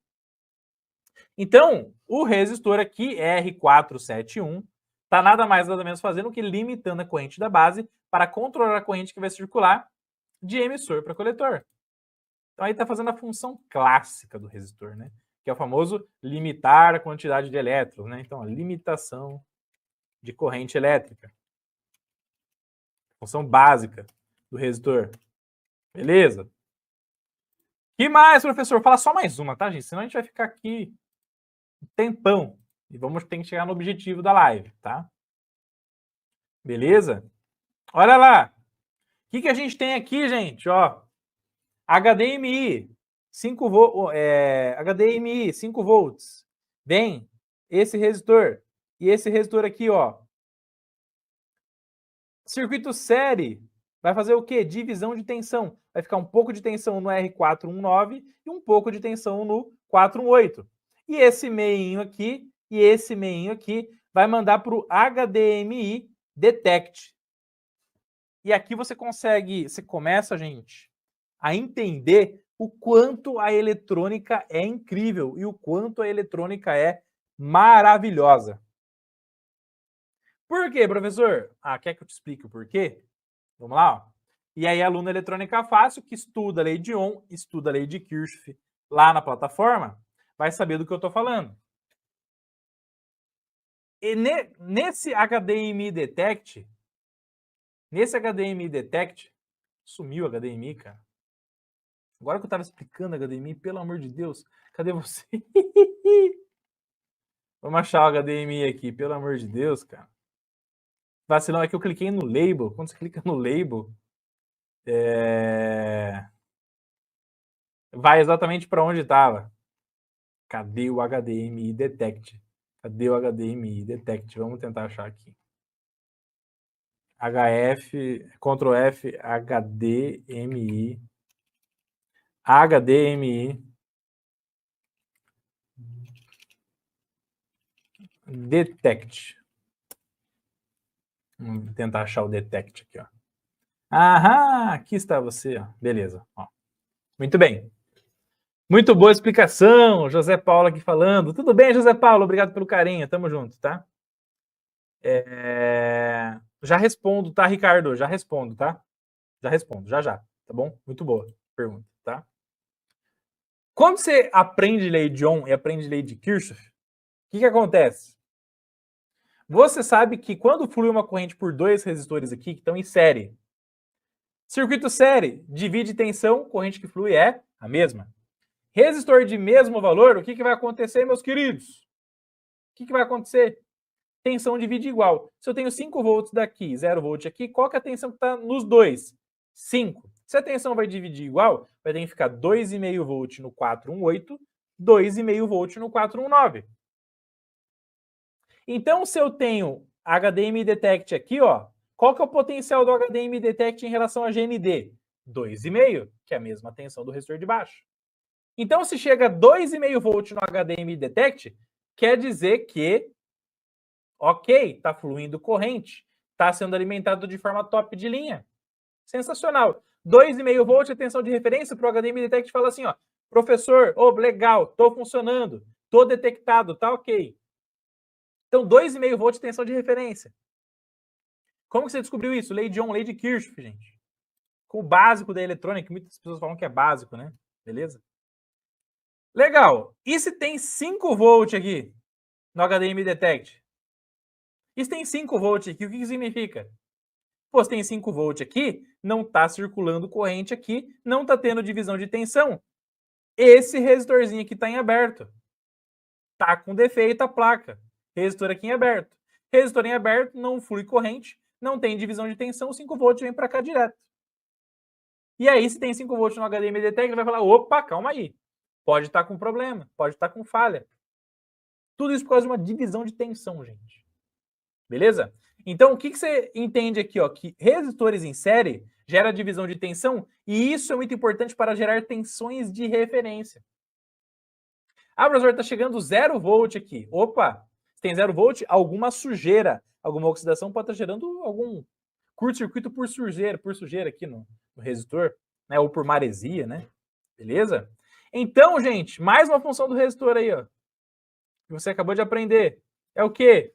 Então, o resistor aqui, R471, está nada mais nada menos fazendo que limitando a corrente da base para controlar a corrente que vai circular de emissor para coletor. Então aí está fazendo a função clássica do resistor, né? Que é o famoso limitar a quantidade de elétrons, né? Então, a limitação de corrente elétrica. Função básica do resistor. Beleza? Que mais, professor? Fala só mais uma, tá, gente? Senão a gente vai ficar aqui um tempão. E vamos ter que chegar no objetivo da live, tá? Beleza? Olha lá. O que a gente tem aqui, gente? Ó, HDMI, 5 volts. Vem esse resistor. E esse resistor aqui, ó. Circuito série vai fazer o quê? Divisão de tensão. Vai ficar um pouco de tensão no R419 e um pouco de tensão no 418. E esse meinho aqui e esse meinho aqui vai mandar para o HDMI Detect. E aqui você começa, gente, a entender o quanto a eletrônica é incrível e o quanto a eletrônica é maravilhosa. Por quê, professor? Quer que eu te explique o porquê? Vamos lá, ó. E aí, aluno Eletrônica Fácil, que estuda a lei de Ohm, estuda a lei de Kirchhoff lá na plataforma, vai saber do que eu estou falando. E nesse HDMI Detect, sumiu o HDMI, cara. Agora que eu estava explicando HDMI, pelo amor de Deus, cadê você? Vamos achar o HDMI aqui, pelo amor de Deus, cara. Vacilão é que eu cliquei no label. Quando você clica no label, vai exatamente para onde estava. Cadê o HDMI Detect? Cadê o HDMI Detect? Vamos tentar achar aqui. Ctrl F, HDMI Detect. Vamos tentar achar o Detect aqui, ó. Aham, aqui está você, ó. Beleza, ó. Muito bem. Muito boa explicação, José Paulo aqui falando. Tudo bem, José Paulo? Obrigado pelo carinho. Tamo junto, tá? Já respondo, tá, Ricardo? Já respondo, tá? Já respondo, já, tá bom? Muito boa pergunta, tá? Quando você aprende lei de Ohm e aprende lei de Kirchhoff, o que acontece? Você sabe que quando flui uma corrente por dois resistores aqui que estão em série, circuito série, divide tensão, corrente que flui é a mesma. Resistor de mesmo valor, o que vai acontecer, meus queridos? O que vai acontecer? Tensão divide igual. Se eu tenho 5 volts daqui, 0 volt aqui, qual que é a tensão que está nos dois? 5. Se a tensão vai dividir igual, vai ter que ficar 2,5 volt no 418, 2,5 volt no 419. Então, se eu tenho HDMI Detect aqui, ó, qual que é o potencial do HDMI Detect em relação a GND? 2,5, que é a mesma tensão do resistor de baixo. Então, se chega a 2,5 volt no HDMI Detect, quer dizer que, ok, está fluindo corrente, está sendo alimentado de forma top de linha. Sensacional. 2,5 volt é tensão de referência para o HDMI Detect fala assim, ó, professor, legal, estou funcionando, estou detectado, tá ok. Então, 2,5 volt é tensão de referência. Como que você descobriu isso? Lei de Ohm, lei de Kirchhoff, gente. Com o básico da eletrônica, que muitas pessoas falam que é básico, né? Beleza? Legal. E se tem 5 volt aqui no HDMI Detect? E se tem 5 volt aqui, o que significa? Pô, se tem 5 volt aqui, não está circulando corrente aqui, não está tendo divisão de tensão. Esse resistorzinho aqui está em aberto. Está com defeito a placa. Resistor aqui em aberto. Resistor em aberto, não flui corrente, não tem divisão de tensão, 5 volts vem para cá direto. E aí, se tem 5 volts no HDMI Detect, ele vai falar, opa, calma aí. Pode estar com problema, pode estar com falha. Tudo isso por causa de uma divisão de tensão, gente. Beleza? Então, o que você entende aqui? Ó, que resistores em série gera divisão de tensão e isso é muito importante para gerar tensões de referência. Professor, está chegando 0 volt aqui. Opa, tem 0 volt, alguma sujeira, alguma oxidação pode estar gerando algum curto-circuito por sujeira aqui no resistor, né? Ou por maresia, né? Beleza? Então, gente, mais uma função do resistor aí, ó, que você acabou de aprender. É o quê?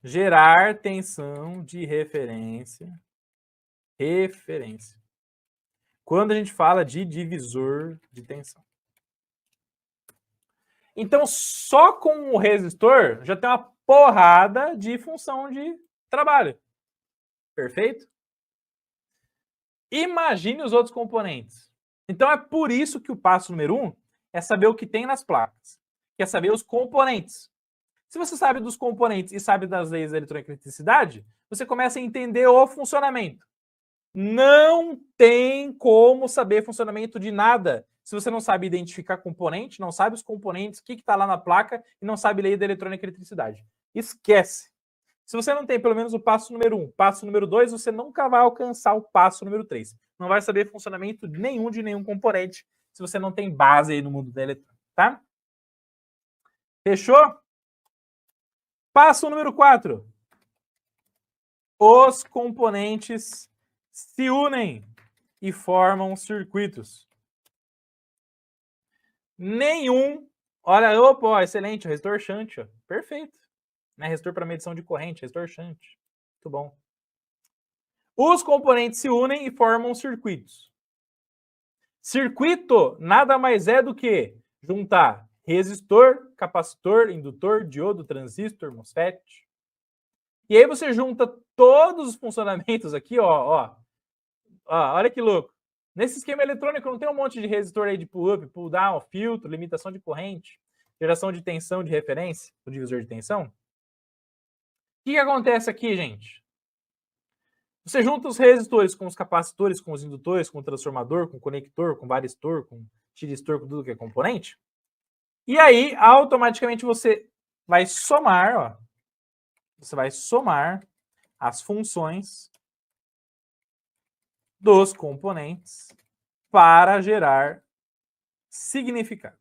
Gerar tensão de referência. Quando a gente fala de divisor de tensão. Então, só com o resistor já tem uma porrada de função de trabalho. Perfeito? Imagine os outros componentes. Então, é por isso que o passo número 1 é saber o que tem nas placas. É saber os componentes. Se você sabe dos componentes e sabe das leis da eletroeletricidade, você começa a entender o funcionamento. Não tem como saber funcionamento de nada se você não sabe identificar componente, não sabe os componentes, o que está lá na placa e não sabe lei da eletrônica e eletricidade. Esquece. Se você não tem pelo menos o passo número 1, passo número 2, você nunca vai alcançar o passo número 3. Não vai saber funcionamento nenhum de nenhum componente se você não tem base aí no mundo da eletrônica, tá? Fechou? Passo número 4. Os componentes se unem e formam circuitos. Nenhum. Olha, opa, excelente, resistor shunt, ó. Perfeito. Né? Resistor para medição de corrente, resistor shunt. Muito bom. Os componentes se unem e formam circuitos. Circuito nada mais é do que juntar resistor, capacitor, indutor, diodo, transistor, MOSFET. E aí você junta todos os funcionamentos aqui, ó. Olha que louco. Nesse esquema eletrônico não tem um monte de resistor aí de pull-up, pull-down, filtro, limitação de corrente, geração de tensão de referência, o divisor de tensão. O que acontece aqui, gente? Você junta os resistores com os capacitores, com os indutores, com o transformador, com o conector, com varistor, com tiristor, com tudo que é componente. E aí, automaticamente, você vai somar, ó. Você vai somar as funções dos componentes para gerar significado.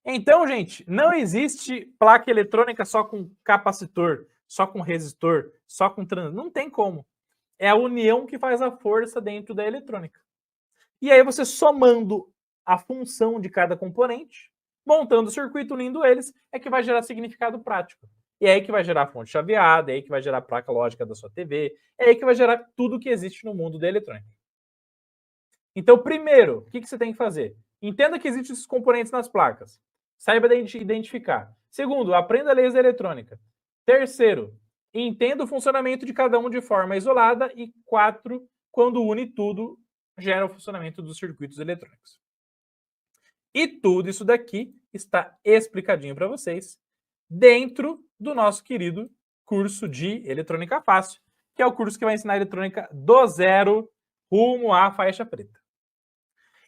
Então, gente, não existe placa eletrônica só com capacitor, só com resistor, só com transistor. Não tem como. É a união que faz a força dentro da eletrônica. E aí você somando a função de cada componente, montando o circuito, unindo eles, é que vai gerar significado prático. E é aí que vai gerar a fonte chaveada, é aí que vai gerar a placa lógica da sua TV, é aí que vai gerar tudo que existe no mundo da eletrônica. Então, primeiro, o que você tem que fazer? Entenda que existem esses componentes nas placas. Saiba identificar. Segundo, aprenda leis da eletrônica. Terceiro, entenda o funcionamento de cada um de forma isolada. E 4, quando une tudo, gera o funcionamento dos circuitos eletrônicos. E tudo isso daqui está explicadinho para vocês dentro do nosso querido curso de Eletrônica Fácil, que é o curso que vai ensinar eletrônica do zero rumo à faixa preta.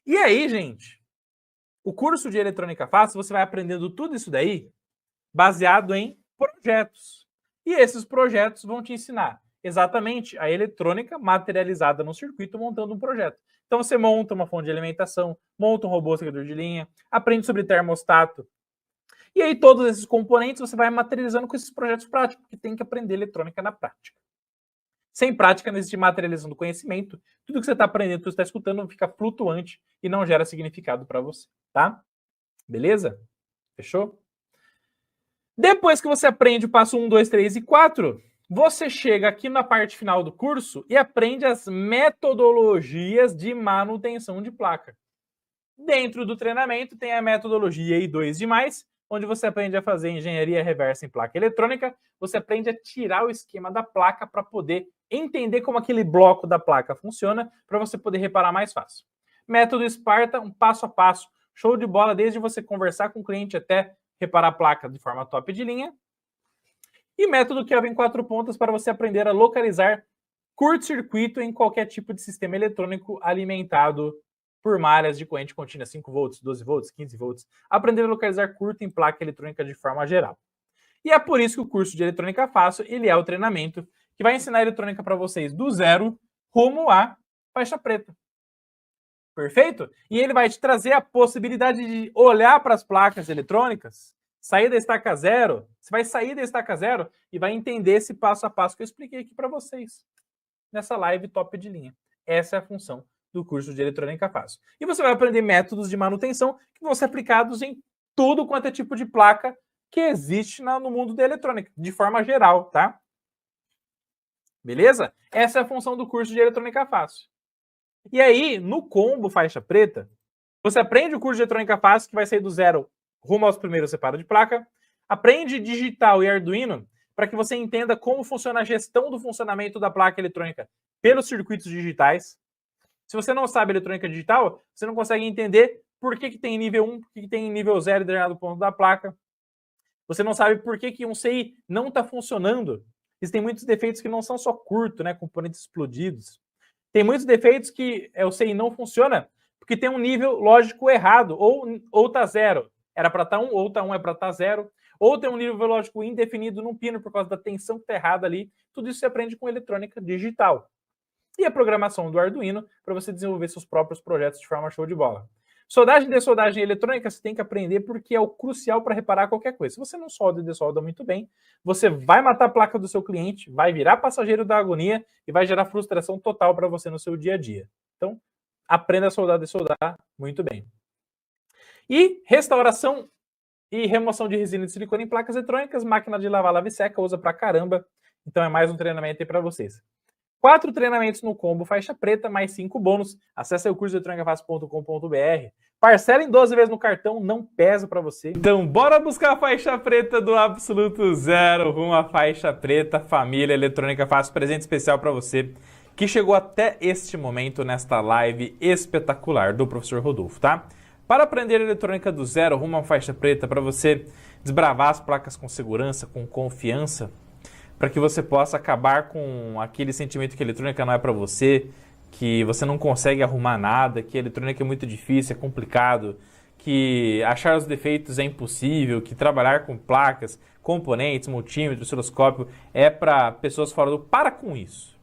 E aí, gente, o curso de Eletrônica Fácil, você vai aprendendo tudo isso daí baseado em projetos. E esses projetos vão te ensinar exatamente a eletrônica materializada no circuito montando um projeto. Então você monta uma fonte de alimentação, monta um robô seguidor de linha, aprende sobre termostato. E aí todos esses componentes você vai materializando com esses projetos práticos, porque tem que aprender eletrônica na prática. Sem prática, não existe materialização do conhecimento. Tudo que você está aprendendo, tudo que você está escutando, fica flutuante e não gera significado para você, tá? Beleza? Fechou? Depois que você aprende o passo 1, 2, 3 e 4, você chega aqui na parte final do curso e aprende as metodologias de manutenção de placa. Dentro do treinamento tem a metodologia I2+, onde você aprende a fazer engenharia reversa em placa eletrônica, você aprende a tirar o esquema da placa para poder entender como aquele bloco da placa funciona, para você poder reparar mais fácil. Método Sparta, um passo a passo, show de bola, desde você conversar com o cliente até reparar a placa de forma top de linha. E método Kelvin 4 pontas para você aprender a localizar curto-circuito em qualquer tipo de sistema eletrônico alimentado por malhas de corrente contínua 5 volts, 12 volts, 15 volts. Aprender a localizar curto em placa eletrônica de forma geral. E é por isso que o curso de Eletrônica Fácil, ele é o treinamento que vai ensinar eletrônica para vocês do zero rumo à faixa preta. Perfeito? E ele vai te trazer a possibilidade de olhar para as placas eletrônicas, sair da estaca zero, você vai sair da estaca zero e vai entender esse passo a passo que eu expliquei aqui para vocês nessa live top de linha. Essa é a função do curso de Eletrônica Fácil. E você vai aprender métodos de manutenção que vão ser aplicados em tudo quanto é tipo de placa que existe no mundo da eletrônica, de forma geral, tá? Beleza? Essa é a função do curso de Eletrônica Fácil. E aí, no combo faixa preta, você aprende o curso de Eletrônica Fácil, que vai sair do zero rumo aos primeiros separados de placa, aprende digital e Arduino, para que você entenda como funciona a gestão do funcionamento da placa eletrônica pelos circuitos digitais. Se você não sabe eletrônica digital, você não consegue entender por que tem nível 1, por que tem nível 0 em determinado ponto da placa. Você não sabe por que um CI não está funcionando. Existem muitos defeitos que não são só curto, né, componentes explodidos. Tem muitos defeitos que o CI não funciona porque tem um nível lógico errado, ou está zero. Era para estar 1, ou está 1 é para estar 0. Ou tem um nível lógico indefinido num pino por causa da tensão que está errada ali. Tudo isso você aprende com eletrônica digital. E a programação do Arduino para você desenvolver seus próprios projetos de forma show de bola. Soldagem e dessoldagem eletrônica você tem que aprender porque é o crucial para reparar qualquer coisa. Se você não solda e dessolda muito bem, você vai matar a placa do seu cliente, vai virar passageiro da agonia e vai gerar frustração total para você no seu dia a dia. Então, aprenda a soldar e dessoldar muito bem. E restauração e remoção de resina de silicone em placas eletrônicas, máquina de lavar, lava e seca, usa pra caramba. Então é mais um treinamento aí para vocês. 4 treinamentos no combo faixa preta, mais 5 bônus. Acesse aí o curso de eletronicafácil.com.br. Parcela em 12 vezes no cartão, não pesa para você. Então bora buscar a faixa preta do absoluto zero rumo à faixa preta, família Eletrônica Fácil. Presente especial para você que chegou até este momento nesta live espetacular do professor Rodolfo, tá? Para aprender eletrônica do zero rumo à faixa preta, para você desbravar as placas com segurança, com confiança, para que você possa acabar com aquele sentimento que a eletrônica não é para você, que você não consegue arrumar nada, que a eletrônica é muito difícil, é complicado, que achar os defeitos é impossível, que trabalhar com placas, componentes, multímetro, osciloscópio é para pessoas fora do... Para com isso.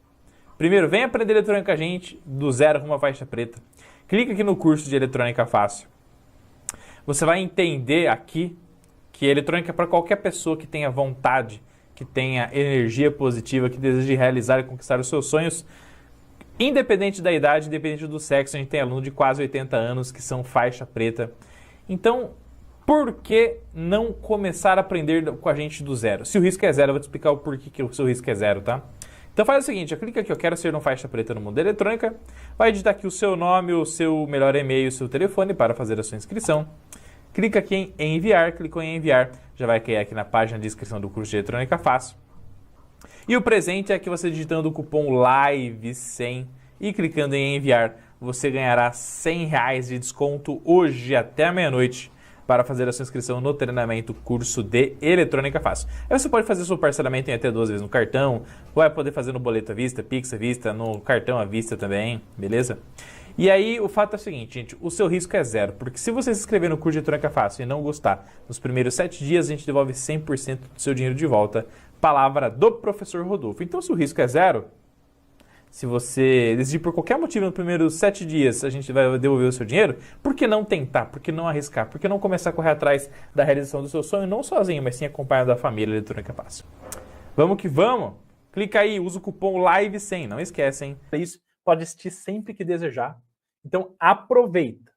Primeiro, vem aprender eletrônica com a gente do zero rumo à faixa preta. Clica aqui no curso de Eletrônica Fácil. Você vai entender aqui que eletrônica é para qualquer pessoa que tenha vontade, que tenha energia positiva, que deseje realizar e conquistar os seus sonhos, independente da idade, independente do sexo. A gente tem aluno de quase 80 anos que são faixa preta. Então, por que não começar a aprender com a gente do zero? Se o risco é zero, eu vou te explicar o porquê que o seu risco é zero, tá? Então faz o seguinte, clica aqui, eu quero ser um faixa preta no mundo da eletrônica, vai digitar aqui o seu nome, o seu melhor e-mail, o seu telefone para fazer a sua inscrição. Clica aqui em enviar, clicou em enviar, já vai cair aqui na página de inscrição do curso de Eletrônica Fácil. E o presente é que você digitando o cupom LIVE100 e clicando em enviar, você ganhará R$100 de desconto hoje até meia-noite para fazer a sua inscrição no treinamento curso de Eletrônica Fácil. Aí você pode fazer seu parcelamento em até 12 vezes no cartão, vai poder fazer no boleto à vista, Pix à vista, no cartão à vista também, beleza? E aí o fato é o seguinte, gente, o seu risco é zero, porque se você se inscrever no curso de Eletrônica Fácil e não gostar, nos primeiros 7 dias a gente devolve 100% do seu dinheiro de volta, palavra do professor Rodolfo. Então se o risco é zero, se você decidir por qualquer motivo nos primeiros 7 dias a gente vai devolver o seu dinheiro, por que não tentar? Por que não arriscar? Por que não começar a correr atrás da realização do seu sonho, não sozinho, mas sim acompanhado da família Eletrônica Fácil? Vamos que vamos! Clica aí, usa o cupom LIVE100, não esquece, hein? Isso pode assistir sempre que desejar. Então aproveita,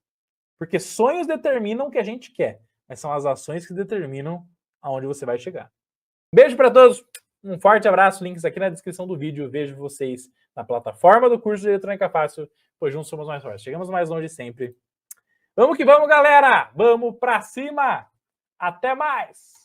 porque sonhos determinam o que a gente quer, mas são as ações que determinam aonde você vai chegar. Beijo para todos! Um forte abraço, links aqui na descrição do vídeo. Vejo vocês na plataforma do curso de Eletrônica Fácil, pois juntos somos mais fortes. Chegamos mais longe sempre. Vamos que vamos, galera! Vamos pra cima! Até mais!